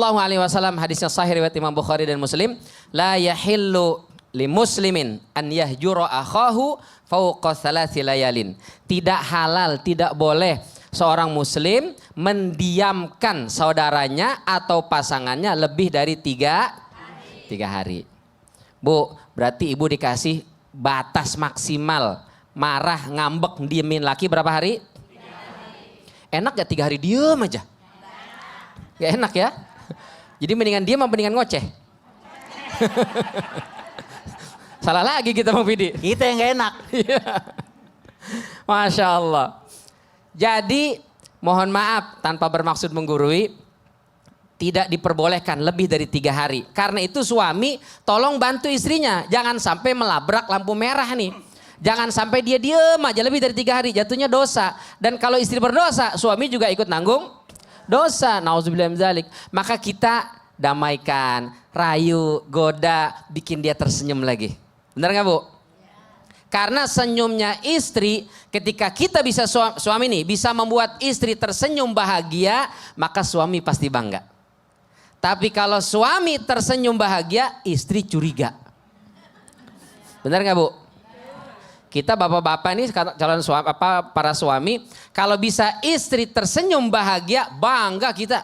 hadisnya sahih riwayat Imam Bukhari dan Muslim, la yahillu li muslimin an yahjura akhahu fawqa thalathi layalin. Tidak halal, tidak boleh seorang muslim mendiamkan saudaranya atau pasangannya lebih dari tiga hari. Bu, berarti ibu dikasih batas maksimal marah, ngambek, diemin laki berapa hari? 3 hari. Enak gak 3 hari diem aja? Gak enak ya? Jadi mendingan diem apa mendingan ngoceh? Salah lagi kita Bang Fidi. Kita yang gak enak. Masya Allah. Jadi mohon maaf tanpa bermaksud menggurui. Tidak diperbolehkan lebih dari 3 hari. Karena itu suami tolong bantu istrinya. Jangan sampai melabrak lampu merah nih. Jangan sampai dia diem aja lebih dari 3 hari. Jatuhnya dosa. Dan kalau istri berdosa suami juga ikut nanggung dosa. Nauzubillah min dzalik. Maka kita damaikan, rayu, goda, bikin dia tersenyum lagi. Benar gak Bu? Karena senyumnya istri ketika kita bisa suami nih bisa membuat istri tersenyum bahagia. Maka suami pasti bangga. Tapi kalau suami tersenyum bahagia, istri curiga. Benar nggak Bu? Kita bapak-bapak ini calon suami, para suami, kalau bisa istri tersenyum bahagia, bangga kita.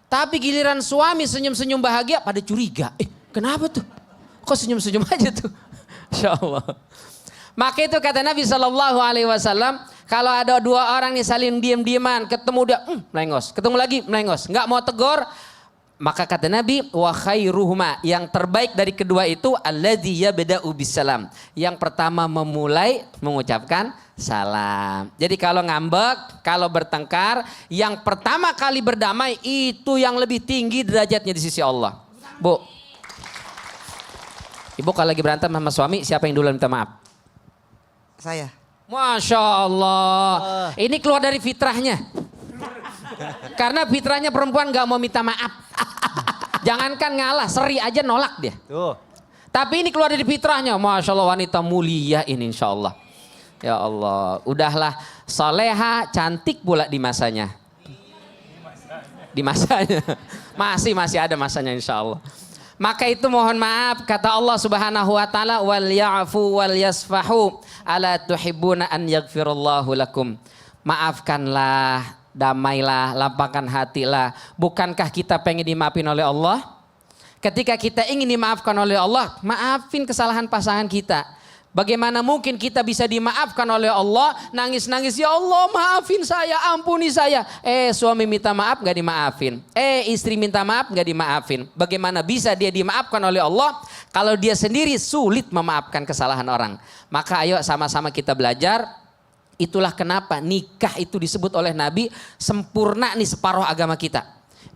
Tapi giliran suami senyum-senyum bahagia, pada curiga. Kenapa tuh? Kok senyum-senyum aja tuh? Insya Allah. Maka itu kata Nabi SAW, kalau ada 2 orang nih saling diem-dieman, ketemu dia melengos, ketemu lagi melengos, nggak mau tegur. Maka kata Nabi, wa khairuhuma, yang terbaik dari kedua itu alladzi yabda'u bisalam. Yang pertama memulai mengucapkan salam. Jadi kalau ngambek, kalau bertengkar, yang pertama kali berdamai itu yang lebih tinggi derajatnya di sisi Allah. Bu. Ibu kalau lagi berantem sama suami, siapa yang duluan minta maaf? Saya. Masya Allah. Ini keluar dari fitrahnya. Karena fitrahnya perempuan gak mau minta maaf. Jangankan ngalah, seri aja nolak dia. Tuh. Tapi ini keluar dari fitrahnya. Masya Allah, wanita mulia ini insya Allah. Ya Allah, udahlah soleha, cantik pula di masanya. Di masanya. Masih ada masanya insya Allah. Maka itu mohon maaf, kata Allah Subhanahu wa taala, wal ya'fu wal yasfahu ala tuhibbuna an yaghfirallahu lakum. Maafkanlah, damailah, lapangkan hatilah. Bukankah kita pengen dimaafin oleh Allah? Ketika kita ingin dimaafkan oleh Allah, maafin kesalahan pasangan kita. Bagaimana mungkin kita bisa dimaafkan oleh Allah, nangis-nangis, ya Allah maafin saya, ampuni saya. Suami minta maaf gak dimaafin. Istri minta maaf gak dimaafin. Bagaimana bisa dia dimaafkan oleh Allah kalau dia sendiri sulit memaafkan kesalahan orang. Maka ayo sama-sama kita belajar. Itulah kenapa nikah itu disebut oleh Nabi sempurna nih separuh agama kita.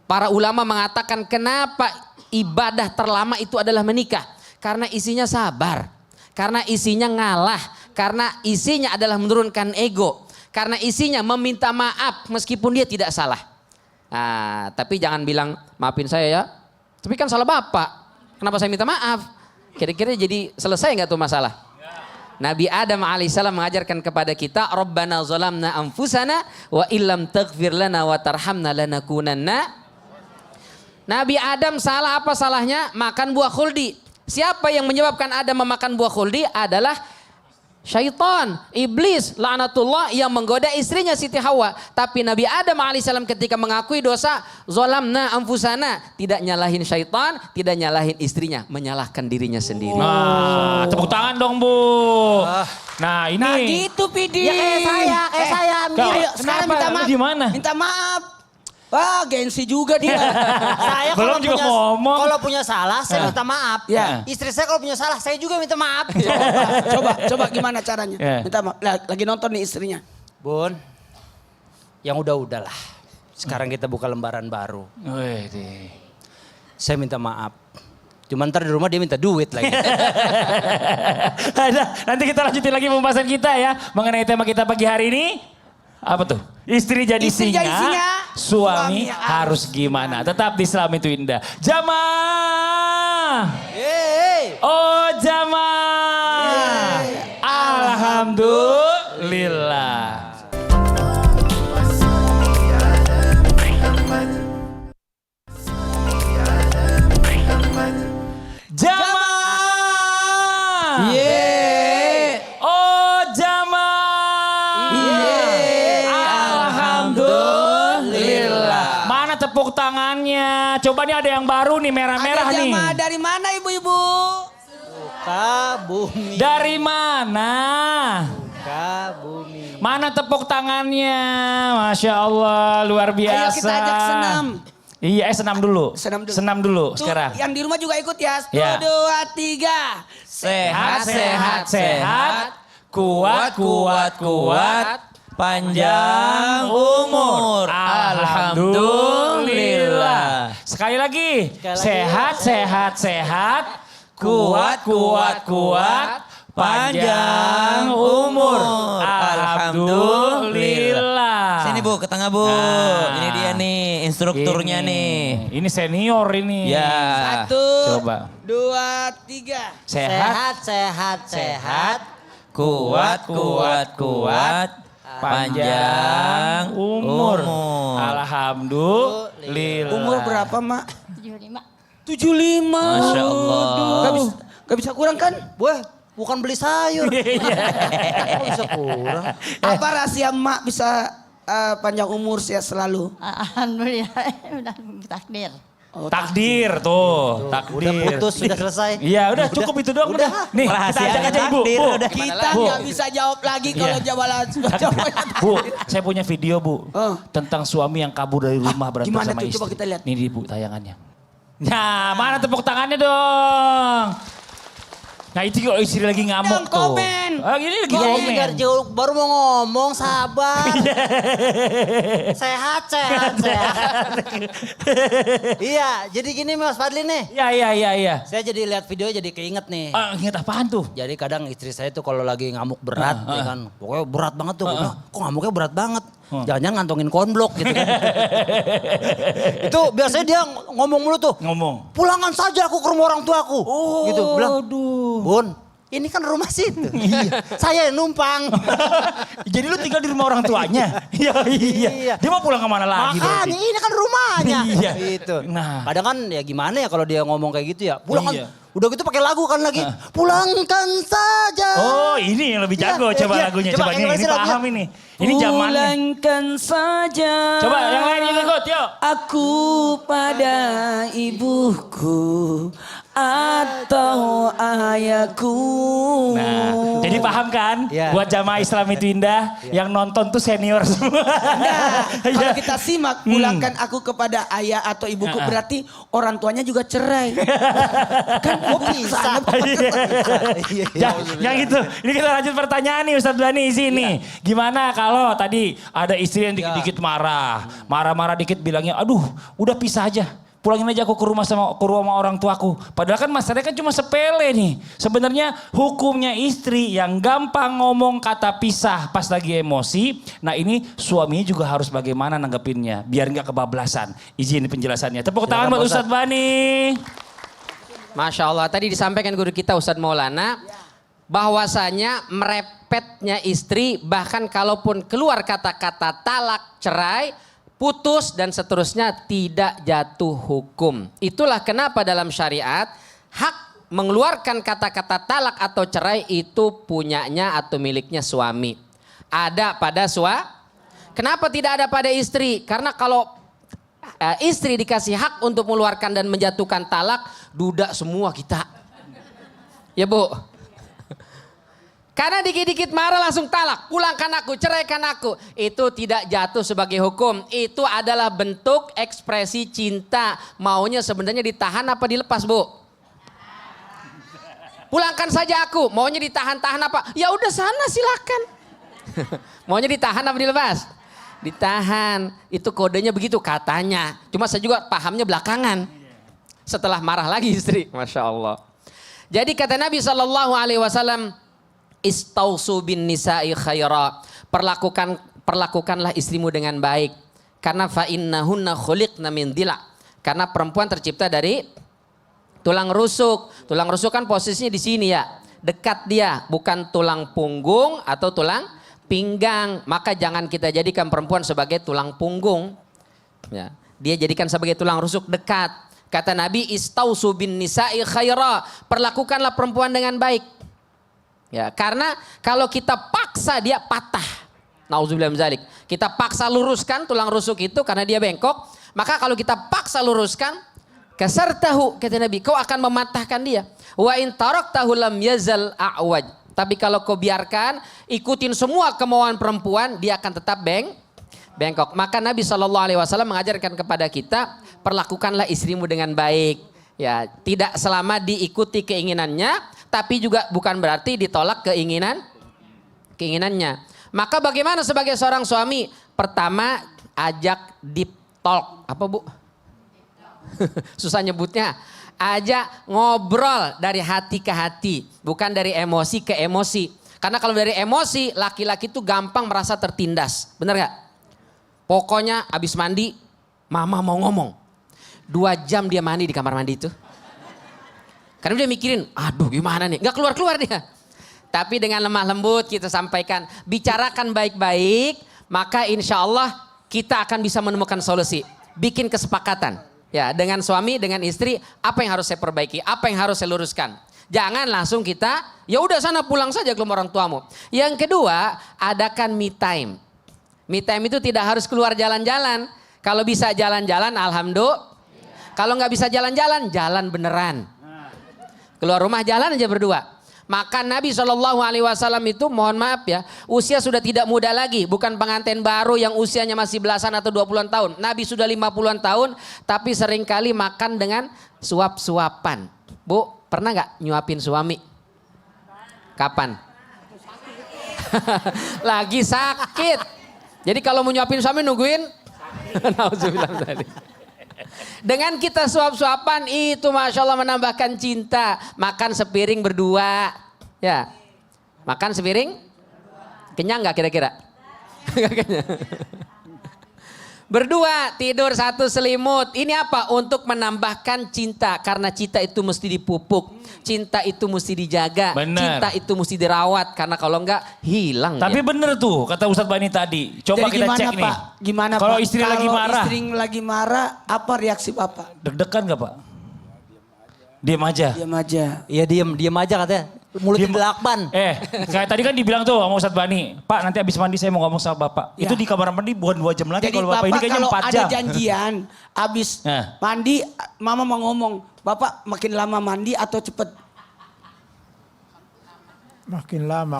Para ulama mengatakan kenapa ibadah terlama itu adalah menikah. Karena isinya sabar. Karena isinya ngalah, karena isinya adalah menurunkan ego, karena isinya meminta maaf meskipun dia tidak salah. Nah, tapi jangan bilang maafin saya ya, tapi kan salah bapak, kenapa saya minta maaf? Kira-kira jadi selesai nggak tuh masalah? Nabi Adam alaihissalam mengajarkan kepada kita, Rabbana zalamna anfusana wa illam taghfir lana wa tarhamna lanakunanna. Nabi Adam salah apa salahnya? Makan buah khuldi. Siapa yang menyebabkan Adam memakan buah khuldi adalah syaitan, iblis, laknatullah yang menggoda istrinya Siti Hawa. Tapi Nabi Adam alaihissalam ketika mengakui dosa, zalamna anfusana, tidak nyalahin syaitan, tidak nyalahin istrinya, menyalahkan dirinya sendiri. Nah, tepuk tangan dong Bu. Nah ini. Nah gitu Pidi. Ya kayak saya. Ayo, sekarang minta maaf. Gimana? Minta maaf. Wah, gengsi juga dia. Saya Belum juga ngomong. Kalau punya salah saya minta maaf. Ya. Istri saya kalau punya salah saya juga minta maaf. Coba gimana caranya? Ya. Minta maaf. Lagi nonton nih istrinya. Bun, yang udahlah. Sekarang kita buka lembaran baru. Wih, Saya minta maaf. Cuma ntar di rumah dia minta duit lagi. nanti kita lanjutin lagi pembahasan kita ya mengenai tema kita pagi hari ini. Apa tuh? Istri jadi Istri jadi singa, singa, suami suami harus gimana? Tetap di Islam itu indah. Jamaah. Oh jamaah. Alhamdulillah. Jamaah. Oh jamaah. Alhamdulillah. Mana tepuk tangannya? Coba nih ada yang baru nih merah-merah Ada nih. jamaah dari mana ibu-ibu? Bumi. Dari mana? Bumi. Mana tepuk tangannya? Masya Allah luar biasa. Ayo kita ajak senam. Iya senam dulu. Senam dulu. Tuh, sekarang. yang di rumah juga ikut ya. 1, Ya. 2, 3. Sehat, sehat, sehat. Kuat, kuat, kuat. Panjang umur. Alhamdulillah. Sekali lagi. Sehat, sehat, sehat. Kuat, kuat, kuat. Panjang umur. Alhamdulillah. Sini Bu, ke tengah Bu. Nah. Ini dia nih, instrukturnya nih. Ini senior ini. Ya. 1, Coba. 2, 3. Sehat, Sehat. Kuat, kuat, kuat. Panjang umur. Alhamdulillah. Umur berapa, Mak? 75. 75. Masya Allah. Gak bisa kurang kan? Wah, bukan beli sayur. Kok bisa kurang? Apa rahasia Mak bisa panjang umur sehat selalu? Alhamdulillah udah takdir. Takdir tuh, takdir. Udah putus, sudah selesai. Iya, udah cukup itu doang udah. Nih, kita Rahasia ajak aja Ibu. takdir, Bu. udah. Kita Bu. nggak bisa jawab lagi kalau jawaban Bu, saya punya video Bu. Oh. Tentang suami yang kabur dari rumah berantem gimana sama tuh? istri. Coba kita lihat. Nih di Bu tayangannya. Nah, mana tepuk tangannya dong? Nah itu kalau istri lagi ngamuk Yang tuh. komen. Ini lagi Iya, komen. iya, baru mau ngomong, sabar. sehat. Iya, jadi gini Mas Fadli nih. Iya. Saya jadi lihat video jadi keinget nih. Ingat apaan tuh? Jadi kadang istri saya tuh kalau lagi ngamuk berat, ya kan, pokoknya berat banget tuh. Gua bilang, kok ngamuknya berat banget? Jangan-jangan ngantongin konblok gitu kan. Itu biasanya dia ngomong mulu tuh. Ngomong. Pulangan saja aku ke rumah orang tuaku. Gitu, bilang, Bun, ini kan rumah situ. Saya yang numpang. Jadi lu tinggal di rumah orang tuanya? Iya. Dia mau pulang kemana lagi Makanya berarti? ini kan rumahnya. Iya. Gitu. Nah. Kadang kan ya gimana ya kalau dia ngomong kayak gitu ya. Pulang Iya. kan. Udah gitu pakai lagu kan lagi. Pulangkan saja. Oh ini yang lebih jago. Iya, Coba iya. lagunya. Coba Coba ini yang lagunya. paham ini. Ini zamannya. Pulangkan saja. Coba yang lain ikut yuk. Aku pada ibuku atau ayahku. Nah, jadi paham kan? Iya. Buat jamaah Islam itu indah, yang nonton tuh senior semua. Nah, kalau Iya. kita simak, pulangkan aku kepada ayah atau ibuku, berarti orang tuanya juga cerai. Kan bisa. Yang itu, ini kita lanjut pertanyaan nih Ustadz Blani sini. Gimana kalau tadi ada istri yang dikit-dikit marah-marah dikit bilangnya, aduh udah pisah aja. Pulangin aja aku ke rumah orang tuaku. Padahal kan masalahnya kan cuma sepele nih. Sebenarnya hukumnya istri yang gampang ngomong kata pisah pas lagi emosi. Nah ini suaminya juga harus bagaimana nanggepinnya. Biar nggak kebablasan. Izin penjelasannya. Tepuk tangan buat Ustadz Bani. Masya Allah, tadi disampaikan guru kita Ustadz Maulana, bahwasanya merepetnya istri, bahkan kalaupun keluar kata-kata talak, cerai, putus dan seterusnya tidak jatuh hukum. Itulah kenapa dalam syariat hak mengeluarkan kata-kata talak atau cerai itu punyanya atau miliknya suami. Ada pada Kenapa tidak ada pada istri? Karena kalau istri dikasih hak untuk mengeluarkan dan menjatuhkan talak, duda semua kita. Ya Bu. Karena dikit-dikit marah langsung talak, pulangkan aku, ceraikan aku. Itu tidak jatuh sebagai hukum. Itu adalah bentuk ekspresi cinta. Maunya sebenarnya ditahan apa dilepas, Bu? Pulangkan saja aku, maunya ditahan-tahan apa? Ya udah sana silakan. Maunya ditahan apa dilepas? Ditahan. Itu kodenya begitu katanya. Cuma saya juga pahamnya belakangan. Setelah marah lagi istri. Masya Allah. Jadi kata Nabi SAW, Istausu bin nisa'i khaira. Perlakukanlah istrimu dengan baik. Karena fa innahunna khuliqna min dila. Karena perempuan tercipta dari tulang rusuk. Tulang rusuk kan posisinya di sini ya. Dekat dia, bukan tulang punggung atau tulang pinggang. Maka jangan kita jadikan perempuan sebagai tulang punggung. Ya. Dia jadikan sebagai tulang rusuk dekat. Kata Nabi, Istausu bin nisa'i khaira. Perlakukanlah perempuan dengan baik. Ya, karena kalau kita paksa dia patah. Nauzubillah min dzalik. Kita paksa luruskan tulang rusuk itu karena dia bengkok. Maka kalau kita paksa luruskan, kasartahu kata Nabi, kau akan mematahkan dia. Wa in taraktahu lam yazal a'waj. Tapi kalau kau biarkan, ikutin semua kemauan perempuan, dia akan tetap bengkok. Maka Nabi SAW mengajarkan kepada kita, perlakukanlah istrimu dengan baik. Ya, tidak selama diikuti keinginannya, tapi juga bukan berarti ditolak keinginannya. Maka bagaimana sebagai seorang suami? Pertama, ajak deep talk. Apa Bu? Susah nyebutnya. Ajak ngobrol dari hati ke hati. Bukan dari emosi ke emosi. Karena kalau dari emosi, laki-laki itu gampang merasa tertindas. Bener gak? Pokoknya abis mandi, mama mau ngomong. 2 jam dia mandi di kamar mandi itu. Karena dia mikirin, aduh gimana nih, gak keluar-keluar dia. Tapi dengan lemah lembut kita sampaikan, bicarakan baik-baik, maka insya Allah kita akan bisa menemukan solusi. Bikin kesepakatan ya dengan suami, dengan istri, apa yang harus saya perbaiki, apa yang harus saya luruskan. Jangan langsung kita, ya udah sana pulang saja ke rumah orang tuamu. Yang kedua, adakan me time. Me time itu tidak harus keluar jalan-jalan. Kalau bisa jalan-jalan, alhamdulillah. Kalau nggak bisa jalan-jalan, jalan beneran. Keluar rumah jalan aja berdua. Maka Nabi SAW itu mohon maaf ya, usia sudah tidak muda lagi. Bukan pengantin baru yang usianya masih belasan atau 20-an tahun. Nabi sudah 50-an tahun tapi seringkali makan dengan suap-suapan. Bu, pernah gak nyuapin suami? Kapan? Lagi sakit. Jadi kalau mau nyuapin suami nungguin. Nauzubillah tadi. Dengan kita suap-suapan itu Masya Allah menambahkan cinta. Makan sepiring berdua. Ya. Makan sepiring. Kenyang gak kira-kira? Gak kenyang. Berdua tidur satu selimut. Ini apa? Untuk menambahkan cinta. Karena cinta itu mesti dipupuk. Cinta itu mesti dijaga. Bener. Cinta itu mesti dirawat. Karena kalau enggak hilang. Tapi dia. bener tuh kata Ustadz Bani tadi. Coba Jadi kita gimana, cek Pak? nih. Gimana Kalau Pak? istri lagi marah. Kalau istri lagi marah, apa reaksi Bapak? Deg-degan gak Pak? Diam aja. Diam aja. Iya diem aja katanya. Mulutnya dilakban. Kayak tadi kan dibilang tuh sama Ustadz Bani. Pak nanti habis mandi saya mau ngomong sama Bapak. Ya. Itu di kamar mandi bukan 2 jam lagi. Jadi Kalau Bapak ini Bapak kayaknya kalau 4 ada jam. janjian, habis Nah. mandi, Mama mau ngomong, Bapak makin lama mandi atau cepet? Makin lama.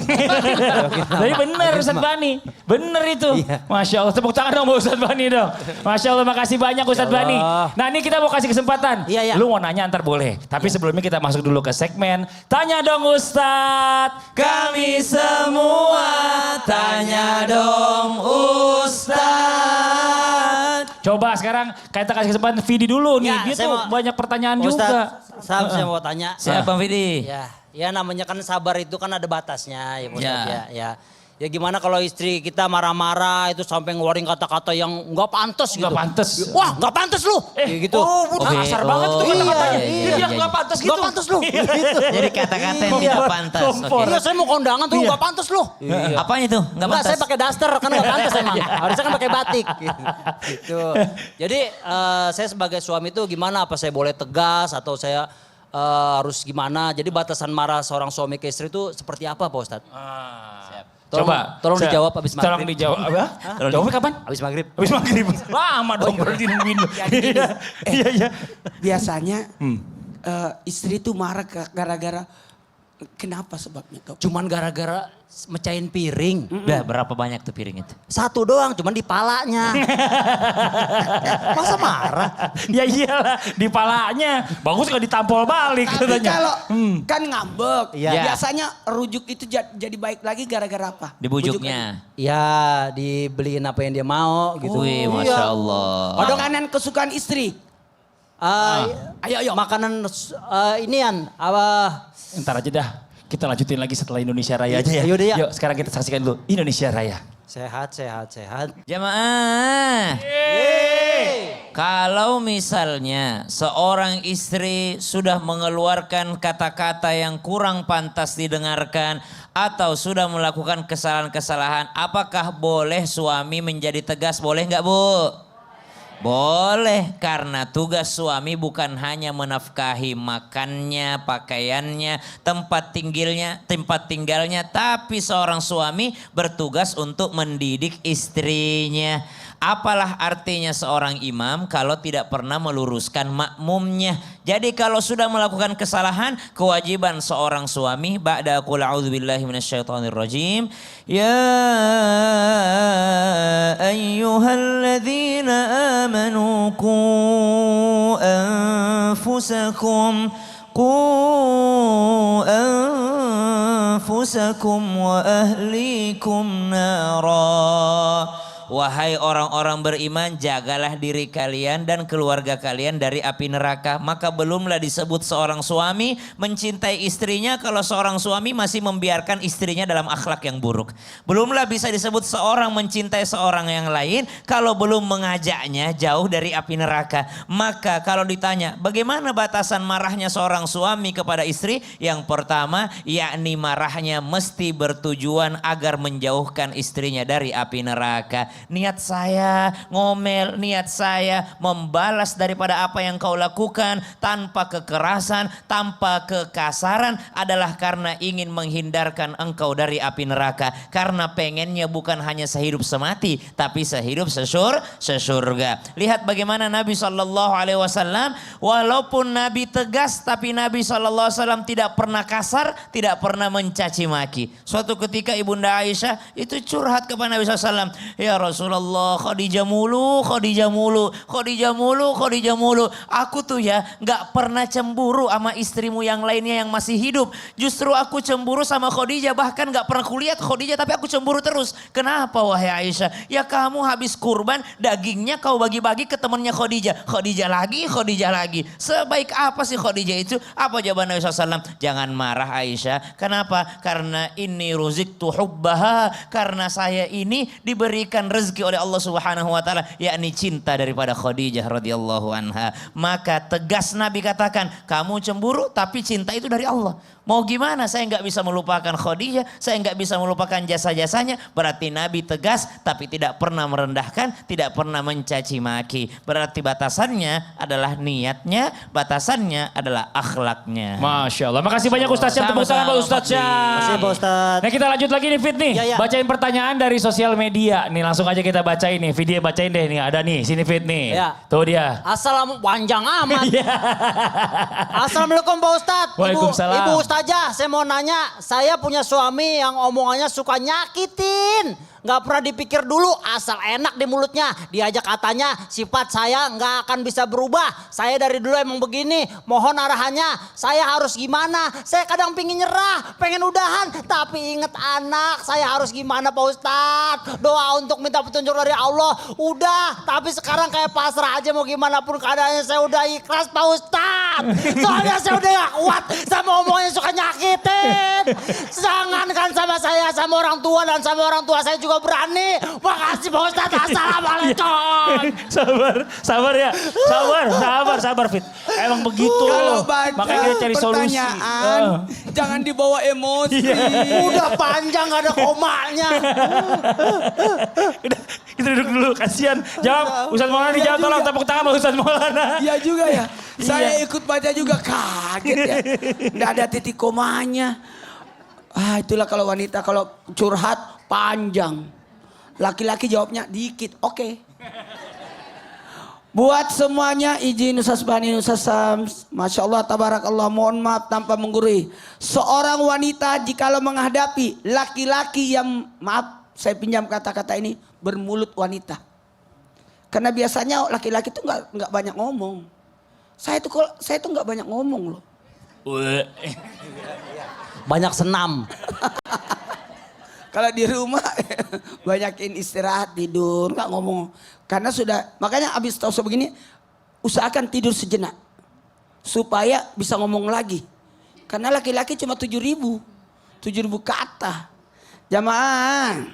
Tapi bener Ustadz Bani. Bener itu. Masya Allah. Tepuk tangan dong buat Ustadz Bani dong. Masya Allah makasih banyak Ustadz Bani. Nah ini kita mau kasih kesempatan. Iya. Lu mau nanya ntar boleh. Tapi sebelumnya kita masuk dulu ke segmen. Tanya dong Ustadz. Kami semua tanya dong Ustadz. Coba sekarang kita kasih kesempatan Vidi dulu nih. Ya, Dia saya tuh mau- banyak pertanyaan juga. Ustadz, saya mau tanya. Siapa Vidi? Ya namanya kan sabar itu kan ada batasnya ya Ustadz Ya. ya. Ya gimana kalau istri kita marah-marah itu sampai ngeluarin kata-kata yang nggak pantas gitu. Nggak pantas. Wah nggak pantas lu. Kayak gitu. Kasar banget tuh Iya, kata-katanya. iya, Dia bilang iya. nggak pantas gitu. Nggak pantas lu. Gitu. Jadi kata-kata yang tidak pantas. Kompor. Oke. Iya saya mau kondangan tuh nggak pantas lu. Apanya itu? Nggak Enggak, pantas. saya pakai daster kan nggak pantas emang. Harusnya kan pakai batik. Gitu. Jadi saya sebagai suami itu gimana? Apa saya boleh tegas atau saya harus gimana? Jadi batasan marah seorang suami ke istri itu seperti apa Pak Ustadz? Tolong dijawab abis maghrib. Tolong dijawab. Apa? Jawabnya kapan? Abis maghrib. Habis maghrib. Lama dong berarti nungguin. Iya. Biasanya istri tuh marah gara-gara kenapa sebabnya tuh? Cuman gara-gara mecahin piring. Udah berapa banyak tuh piring itu? Satu doang, cuman di palanya. Masa marah? Ya iyalah di palanya. Bagus kalau ditampol balik Tapi katanya. kalau kan ngambek, Iya. biasanya rujuk itu jadi baik lagi gara-gara apa? Dibujuknya. Ya dibeliin apa yang dia mau gitu. Wih, Masya Allah. Ada makanan kesukaan istri. Ayo. Makanan inian apa? Ntar aja dah. Kita lanjutin lagi setelah Indonesia Raya aja ya. Yaudah, ya. Yuk sekarang kita saksikan dulu Indonesia Raya. Sehat. Jamaah. Kalau misalnya seorang istri sudah mengeluarkan kata-kata yang kurang pantas didengarkan atau sudah melakukan kesalahan-kesalahan, apakah boleh suami menjadi tegas? Boleh nggak Bu? Boleh, karena tugas suami bukan hanya menafkahi makannya, pakaiannya, tempat tinggalnya, tapi seorang suami bertugas untuk mendidik istrinya. Apalah artinya seorang imam kalau tidak pernah meluruskan makmumnya. Jadi kalau sudah melakukan kesalahan, kewajiban seorang suami ba'da qul a'udzubillahi minasyaitonirrajim. Ya ayyuhalladzina amanu qu anfusakum wa ahlikum nara. Wahai orang-orang beriman, jagalah diri kalian dan keluarga kalian dari api neraka. Maka belumlah disebut seorang suami mencintai istrinya kalau seorang suami masih membiarkan istrinya dalam akhlak yang buruk. Belumlah bisa disebut seorang mencintai seorang yang lain kalau belum mengajaknya jauh dari api neraka. Maka kalau ditanya bagaimana batasan marahnya seorang suami kepada istri? Yang pertama, yakni marahnya mesti bertujuan agar menjauhkan istrinya dari api neraka. Niat saya ngomel, niat saya membalas daripada apa yang kau lakukan tanpa kekerasan, tanpa kekasaran adalah karena ingin menghindarkan engkau dari api neraka. Karena pengennya bukan hanya sehidup semati, tapi sehidup sesurga. Lihat bagaimana Nabi SAW, walaupun Nabi tegas, tapi Nabi SAW tidak pernah kasar, tidak pernah mencaci maki. Suatu ketika Ibunda Aisyah itu curhat kepada Nabi SAW, ya Rasulullah, Khadijah mulu, Khadijah mulu, Khadijah mulu, Khadijah mulu. Aku tuh ya nggak pernah cemburu sama istrimu yang lainnya yang masih hidup. Justru aku cemburu sama Khadijah, bahkan nggak pernah kulihat Khadijah tapi aku cemburu terus. Kenapa wahai Aisyah? Ya kamu habis kurban, dagingnya kau bagi-bagi ke temannya Khadijah. Khadijah lagi, Khadijah lagi. Sebaik apa sih Khadijah itu? Apa jawaban Nabi SAW? Jangan marah Aisyah. Kenapa? Karena ini ruziktu hubbaha. Karena saya ini diberikan rezeki oleh Allah Subhanahu wa taala, yakni cinta daripada Khadijah radhiyallahu anha. Maka tegas Nabi katakan, kamu cemburu tapi cinta itu dari Allah. Mau gimana? Saya nggak bisa melupakan Khadijah, saya nggak bisa melupakan jasa-jasanya. Berarti Nabi tegas tapi tidak pernah merendahkan, tidak pernah mencaci maki. Berarti batasannya adalah niatnya, batasannya adalah akhlaknya. Masya Allah. Makasih banyak Ustaz Syam. Tepuk tangan buat Ustaz Syam. Makasih Pak Ustadz. Nah kita lanjut lagi nih Fit nih. Ya, ya. Bacain pertanyaan dari sosial media. Nih langsung aja kita bacain nih. Video bacain deh nih. Ada nih sini Fit nih. Ya. Tuh dia. Assalamualaikum, panjang amat. Assalamualaikum Pak Ustadz. Waalaikumsalam. Ibu Ustazah, saya mau nanya. Saya punya suami yang omongannya suka nyakitin. Nggak pernah dipikir dulu, asal enak di mulutnya. Diajak katanya sifat saya nggak akan bisa berubah. Saya dari dulu emang begini, mohon arahannya. Saya harus gimana? Saya kadang pingin nyerah, pengen udahan. Tapi inget anak, saya harus gimana Pak Ustadz? Doa untuk minta petunjuk dari Allah. Udah, tapi sekarang kayak pasrah aja mau gimana pun keadaannya. Saya udah ikhlas Pak Ustadz. Soalnya saya udah gak kuat sama omongannya suka nyakitin. Jangankan sama saya, sama orang tua dan sama orang tua saya juga berani. Makasih Pak Ustadz. Assalamualaikum. Sabar ya. Sabar Fit. Emang begitu. Kalau baca Makanya kita cari solusi. pertanyaan, jangan dibawa emosi. Udah panjang gak ada komanya. Kita duduk dulu, kasihan. Jawab, Ustaz Maulana dijawab, tolong tepuk tangan buat Ustaz Maulana. Iya juga ya. Saya ikut baca juga kaget ya. Nggak ada titik komanya. Itulah kalau wanita kalau curhat panjang. Laki-laki jawabnya dikit. Oke. Buat semuanya izin Ustaz Bani, Ustaz Sams. Masya Allah, tabarakallah, mohon maaf tanpa menggurui. Seorang wanita jikalau menghadapi laki-laki yang, maaf saya pinjam kata-kata ini, bermulut wanita. Karena biasanya laki-laki itu nggak banyak ngomong. Saya tuh nggak banyak ngomong loh. Banyak senam. Kalau di rumah banyakin istirahat, tidur, nggak ngomong. Karena makanya abis tahu sebegini, usahakan tidur sejenak. Supaya bisa ngomong lagi. Karena laki-laki cuma 7.000 kata. Jamaah,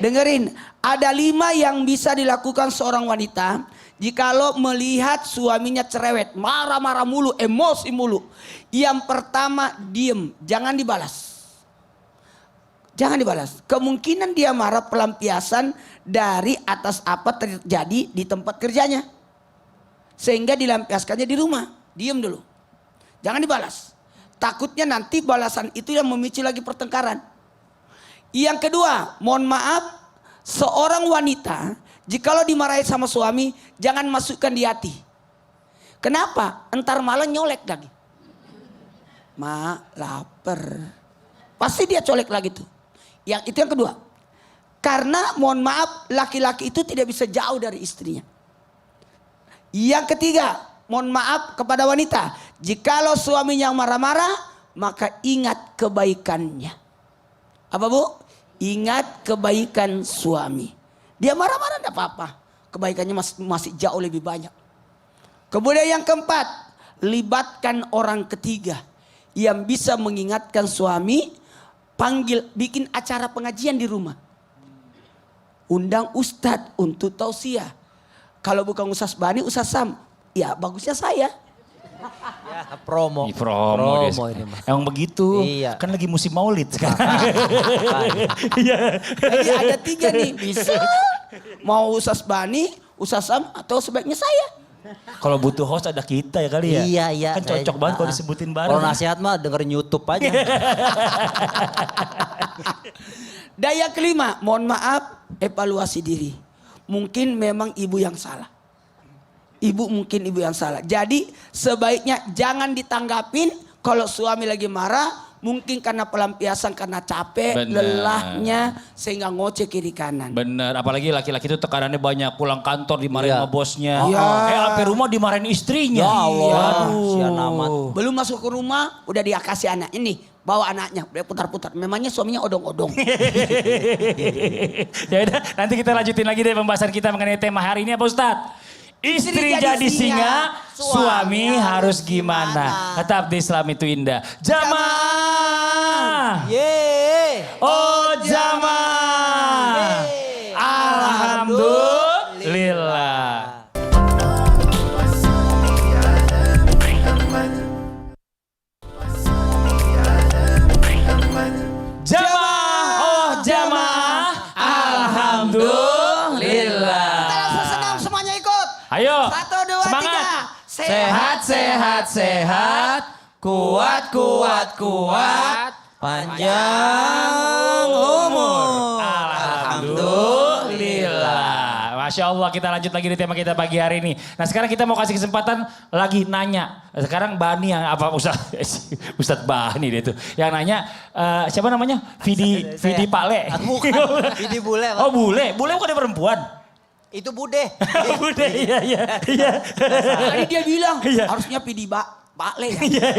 dengerin. Ada 5 yang bisa dilakukan seorang wanita jikalau melihat suaminya cerewet, marah-marah mulu, emosi mulu. Yang pertama, diem, jangan dibalas. Jangan dibalas. Kemungkinan dia marah pelampiasan dari atas apa terjadi di tempat kerjanya. Sehingga dilampiaskannya di rumah. Diem dulu. Jangan dibalas. Takutnya nanti balasan itu yang memicu lagi pertengkaran. Yang kedua, mohon maaf, seorang wanita jikalau dimarahi sama suami, jangan masukkan di hati. Kenapa? Entar malah nyolek lagi. Lapar. Pasti dia colek lagi tuh. Itu yang kedua. Karena mohon maaf, laki-laki itu tidak bisa jauh dari istrinya. Yang ketiga, mohon maaf kepada wanita, jikalau suaminya marah-marah, maka ingat kebaikannya. Apa Bu? Ingat kebaikan suami. Dia marah-marah enggak apa-apa. Kebaikannya masih jauh lebih banyak. Kemudian yang keempat, libatkan orang ketiga yang bisa mengingatkan suami, bikin acara pengajian di rumah. Undang ustadz untuk tausiah. Kalau bukan Ustaz Bani, Ustaz Sam, ya bagusnya saya. Ya, promo. Promo ini mah. Emang begitu. Iya. Kan lagi musim maulid sekarang. Iya. Jadi ada 3 nih, bisa. Mau Ustaz Bani, Ustaz Sam, atau sebaiknya saya. Kalau butuh host ada kita ya kali ya. Iya. Kan cocok banget kalau disebutin bareng. Kalau nasihat mah dengerin YouTube aja. Daya kelima, mohon maaf, evaluasi diri. Mungkin memang ibu yang salah. Ibu yang salah. Jadi sebaiknya jangan ditanggapin kalau suami lagi marah, Mungkin karena pelampiasan, karena capek, Bener. lelahnya, sehingga ngoceh kiri kanan. Bener, apalagi laki-laki itu tekanannya banyak, pulang kantor dimarahin Iya. sama bosnya. Iya. Sampai rumah dimarahin istrinya. Ya Allah, Aduh. sian amat. Belum masuk ke rumah, udah dia kasih anak ini. Bawa anaknya, udah putar-putar. Memangnya suaminya odong-odong. Ya udah, nanti kita lanjutin lagi deh pembahasan kita mengenai tema hari ini apa Ustadz? Istri jadi singa, suami harus gimana? Tetap di Islam itu indah. Jamaah. Yeay. Oh jamaah. Alhamdulillah. Jamaah, oh jamaah, alhamdulillah. Kita langsung senam semuanya ikut. Ayo, 1, 2, semangat. 3. Sehat, sehat, sehat. Kuat, kuat, kuat. Panjang umur. Alhamdulillah. Masya Allah, kita lanjut lagi di tema kita pagi hari ini. Nah sekarang kita mau kasih kesempatan lagi nanya. Sekarang Bani yang apa Ustadz Bani dia itu. Yang nanya siapa namanya? Vidi Pale. Bukan, Vidi Bule, Pak. Oh Bule bukan dia perempuan. Itu Bude. Bude iya. Tadi dia bilang Iya. harusnya pidi Pak Le. Iya.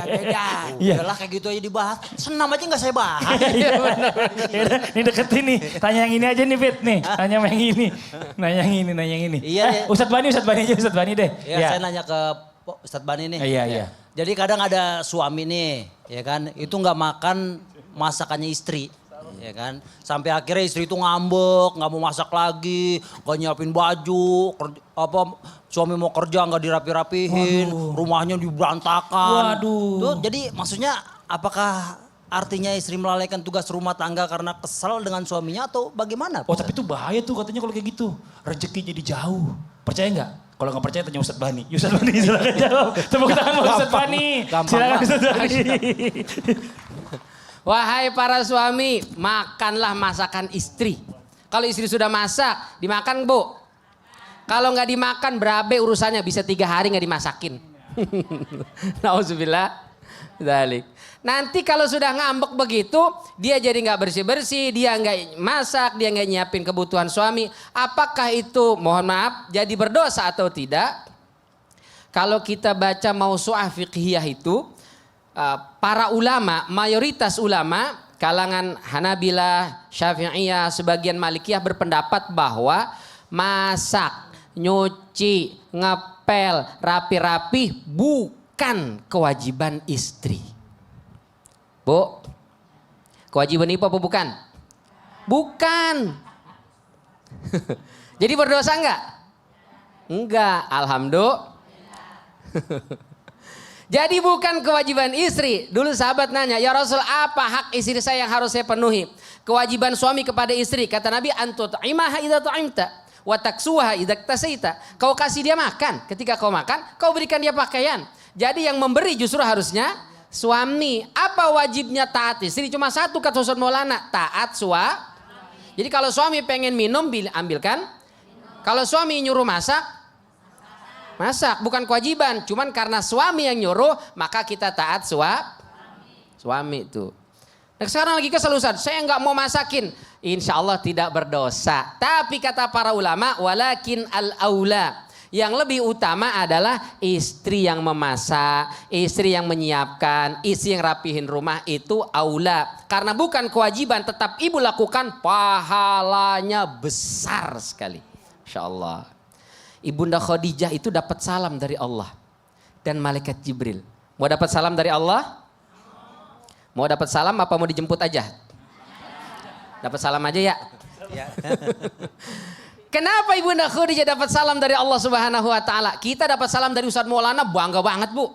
Beda. Iya. Udahlah kayak gitu aja dibahas. Senam aja nggak saya bahas. Iya benar. Yaudah, ini deketin nih. Tanya yang ini aja nih Fit nih. Tanya yang ini. Nanya yang ini. Iya, iya. Ustadz Bani aja Ustadz Bani deh. Ya, saya nanya ke Ustadz Bani nih. Iya. Jadi kadang ada suami nih, ya kan, itu nggak makan masakannya istri. Ya kan, sampai akhirnya istri itu ngambek, nggak mau masak lagi, nggak nyiapin baju, suami mau kerja nggak dirapi-rapihin, rumahnya diberantakan. Waduh. Tuh, jadi maksudnya apakah artinya istri melalaikan tugas rumah tangga karena kesal dengan suaminya atau bagaimana? Oh tapi itu bahaya tuh katanya kalau kayak gitu. Rezeki jadi jauh. Percaya nggak? Kalau nggak percaya tanya Ustadz Bani. Ustadz Bani silakan jawab. Tepuk tangan buat Ustadz Bani. Silakan Ustadz Bani. Wahai para suami, makanlah masakan istri. Kalau istri sudah masak, dimakan Bu. Kalau nggak dimakan, berabe urusannya, bisa 3 hari nggak dimasakin. Nauzubillah. Dzalik. Nanti kalau sudah ngambek begitu, dia jadi nggak bersih-bersih, dia nggak masak, dia nggak nyiapin kebutuhan suami. Apakah itu, mohon maaf, jadi berdosa atau tidak? Kalau kita baca Mausu'ah Fiqhiyah itu, para ulama, mayoritas ulama, kalangan Hanabilah, Syafi'iyah, sebagian Malikiyah berpendapat bahwa masak, nyuci, ngepel, rapi-rapi bukan kewajiban istri. Bu, kewajiban itu apa bukan? Bukan. Jadi berdosa enggak? Enggak, alhamdulillah. Jadi bukan kewajiban istri. Dulu sahabat nanya, ya Rasul apa hak istri saya yang harus saya penuhi? Kewajiban suami kepada istri. Kata Nabi, antut'imaha idza tu'imta wa taksuha idza tasaita. Kau kasih dia makan. Ketika kau makan, kau berikan dia pakaian. Jadi yang memberi justru harusnya suami. Apa wajibnya taat istri? Cuma satu kata Ustaz Maulana, taat suami. Jadi kalau suami pengen minum, ambilkan. Kalau suami nyuruh masak, masak. Bukan kewajiban. Cuman karena suami yang nyuruh, maka kita taat suami itu. Nah sekarang lagi kesel Ustaz, saya nggak mau masakin. Insya Allah tidak berdosa. Tapi kata para ulama, walakin al-aula. Yang lebih utama adalah istri yang memasak, istri yang menyiapkan, istri yang rapihin rumah itu aula. Karena bukan kewajiban, tetap ibu lakukan, pahalanya besar sekali. Insya Allah. Ibunda Khadijah itu dapat salam dari Allah dan malaikat Jibril. Mau dapat salam dari Allah? Mau dapat salam apa mau dijemput aja? Dapat salam aja ya. Kenapa Ibunda Khadijah dapat salam dari Allah Subhanahu wa taala? Kita dapat salam dari Ustadz Maulana, bangga banget, Bu.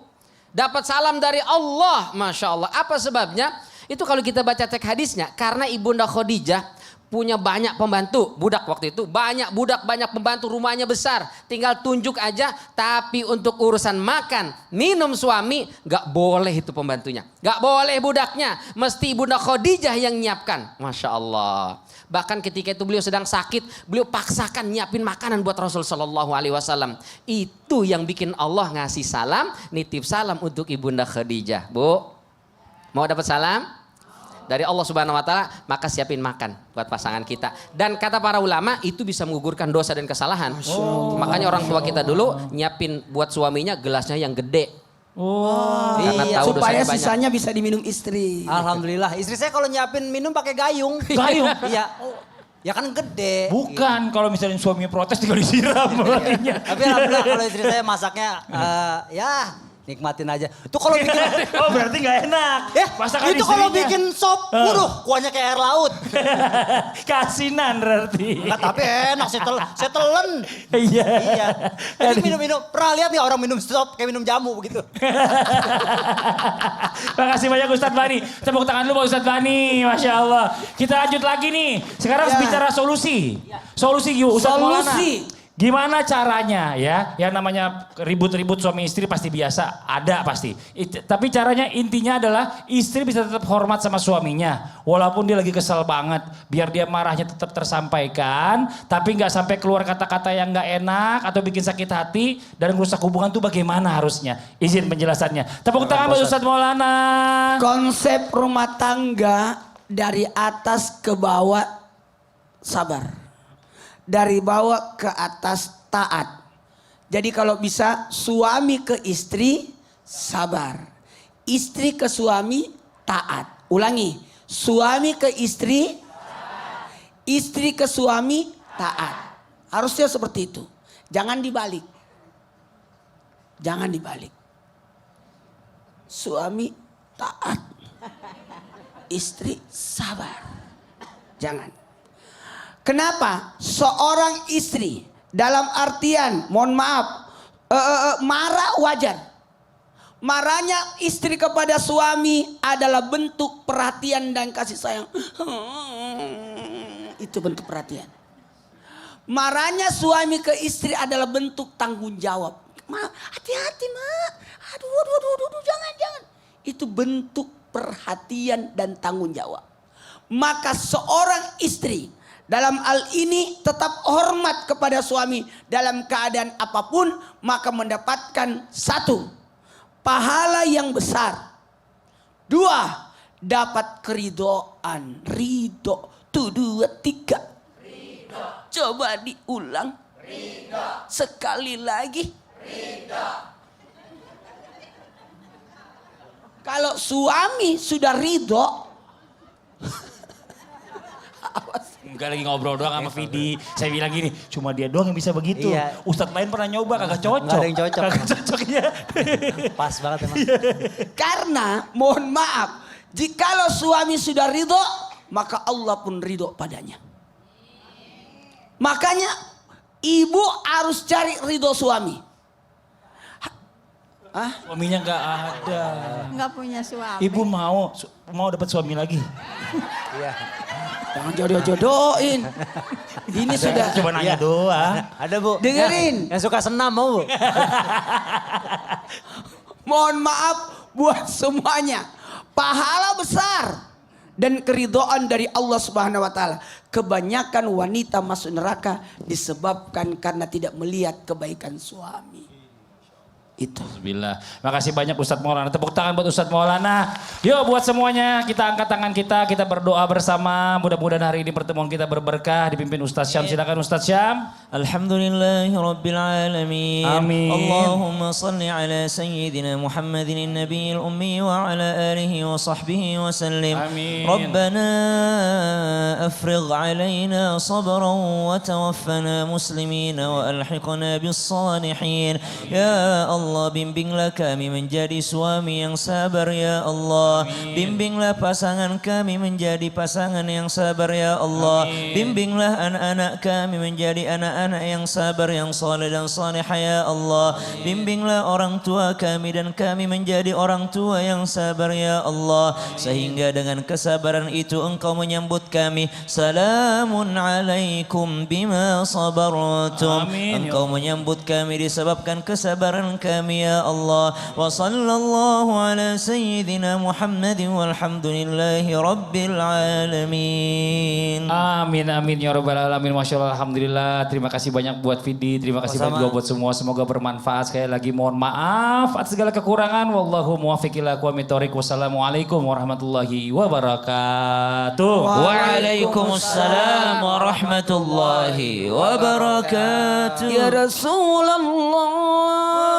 Dapat salam dari Allah, Masya Allah. Apa sebabnya? Itu kalau kita baca teks hadisnya, karena Ibunda Khadijah punya banyak pembantu, budak waktu itu. Banyak budak, banyak pembantu, rumahnya besar. Tinggal tunjuk aja, tapi untuk urusan makan, minum suami, gak boleh itu pembantunya. Gak boleh budaknya, mesti Ibunda Khadijah yang nyiapkan. Masya Allah. Bahkan ketika itu beliau sedang sakit, beliau paksakan nyiapin makanan buat Rasul Sallallahu Alaihi Wasallam. Itu yang bikin Allah ngasih salam, nitip salam untuk Ibunda Khadijah, Bu. Mau dapat salam dari Allah Subhanahu wa taala, maka siapin makan buat pasangan kita. Dan kata para ulama itu bisa menggugurkan dosa dan kesalahan. Makanya orang tua kita dulu nyiapin buat suaminya gelasnya yang gede. Karena Iya, tahu Supaya dosanya banyak. sisanya bisa diminum istri. Alhamdulillah. Istri saya kalau nyiapin minum pakai gayung. Gayung? Iya. Oh, ya kan gede. Bukan, kalau misalnya suaminya protes tinggal disiram. Tapi alhamdulillah kalau istri saya masaknya ya nikmatin aja. Itu kalau bikin Oh berarti gak enak. Masakan itu kalau istrinya. bikin sop, waduh, kuahnya kayak air laut. Kasinan berarti. Nah, tapi enak, saya telen. Iya. Iya. Jadi minum-minum, pernah lihat nih orang minum sop kayak minum jamu begitu. Makasih banyak Ustadz Bani. Tepuk tangan dulu Pak Ustadz Bani. Masya Allah. Kita lanjut lagi nih. Sekarang bicara solusi. Solusi yuk Ustadz Maulana. Solusi. Gimana caranya ya? Yang namanya ribut-ribut suami istri pasti biasa. Ada pasti. Tapi caranya intinya adalah istri bisa tetap hormat sama suaminya. Walaupun dia lagi kesel banget. Biar dia marahnya tetap tersampaikan. Tapi nggak sampai keluar kata-kata yang nggak enak. Atau bikin sakit hati. Dan merusak hubungan tuh bagaimana harusnya. Izin penjelasannya. Tepuk tangan buat Ustadz Maulana. Konsep rumah tangga dari atas ke bawah sabar. Dari bawah ke atas taat. Jadi kalau bisa suami ke istri sabar. Istri ke suami taat. Ulangi. Suami ke istri. Istri ke suami taat. Harusnya seperti itu. Jangan dibalik. Jangan dibalik. Suami taat. Istri sabar. Jangan. Kenapa? Seorang istri dalam artian, mohon maaf, marah wajar. Marahnya istri kepada suami adalah bentuk perhatian dan kasih sayang. Itu bentuk perhatian. Marahnya suami ke istri adalah bentuk tanggung jawab. Hati-hati mak. Aduh, jangan. Itu bentuk perhatian dan tanggung jawab. Maka seorang istri dalam hal ini tetap hormat kepada suami dalam keadaan apapun, maka mendapatkan satu, pahala yang besar. Dua, dapat keridoan. Ridho. Tuh, dua, tiga. Ridho. Coba diulang. Ridho. Sekali lagi. Ridho. Kalau suami sudah ridho, Enggak lagi ngobrol doang sama Vidi. Saya bilang gini, cuma dia doang yang bisa begitu. Iya. Ustadz lain pernah nyoba kagak cocok. Nggak ada yang cocok. Kagak cocoknya. Pas banget emang. karena mohon maaf, jikalau suami sudah ridho, maka Allah pun ridho padanya. Makanya ibu harus cari ridho suami. Suaminya nggak ada. Enggak punya suami. Ibu mau dapat suami lagi. Iya. Jangan jodoh-jodohin. Ini sudah. Coba nanya doang. Ada Bu. Dengerin. Yang suka senam mau Bu. Mohon maaf buat semuanya. Pahala besar dan keridhaan dari Allah Subhanahu wa taala. Kebanyakan wanita masuk neraka disebabkan karena tidak melihat kebaikan suami. Itu. Alhamdulillah. Makasih banyak Ustadz Maulana. Tepuk tangan buat Ustadz Maulana. Yuk buat semuanya kita angkat tangan kita berdoa bersama. Mudah-mudahan hari ini pertemuan kita berberkah dipimpin Ustadz Syam. Silakan Ustadz Syam. Alhamdulillahi Rabbil Alamin. Amin. Allahumma salli ala Sayyidina Muhammadin Nabiyil Ummi wa ala alihi wa sahbihi wa sallim. Amin. Rabbana afrigh alaina sabran wa tawaffana muslimina wa alhiqna bis salihin. Ya Allah, bimbinglah kami menjadi suami yang sabar ya Allah. Bimbinglah pasangan kami menjadi pasangan yang sabar ya Allah. Bimbinglah anak-anak kami menjadi anak-anak yang sabar, yang saleh dan salihah ya Allah. Bimbinglah orang tua kami dan kami menjadi orang tua yang sabar ya Allah. Sehingga dengan kesabaran itu Engkau menyambut kami. Salamun alaikum bima sabartum. Amin. Engkau menyambut kami disebabkan kesabaran kami kami ya Allah. Wa sallallahu ala sayyidina Muhammadin walhamdulillahi rabbil alamin. Amin amin ya rabbal alamin. Masya Allah, alhamdulillah. Terima kasih banyak buat Vidi, terima kasih banyak juga buat semua. Semoga bermanfaat. Sekali lagi mohon maaf atas segala kekurangan. Wallahu muwaffiq ila aqwamit thoriq. Wassalamualaikum warahmatullahi wabarakatuh. Waalaikumsalam warahmatullahi wabarakatuh. Ya Rasulullah.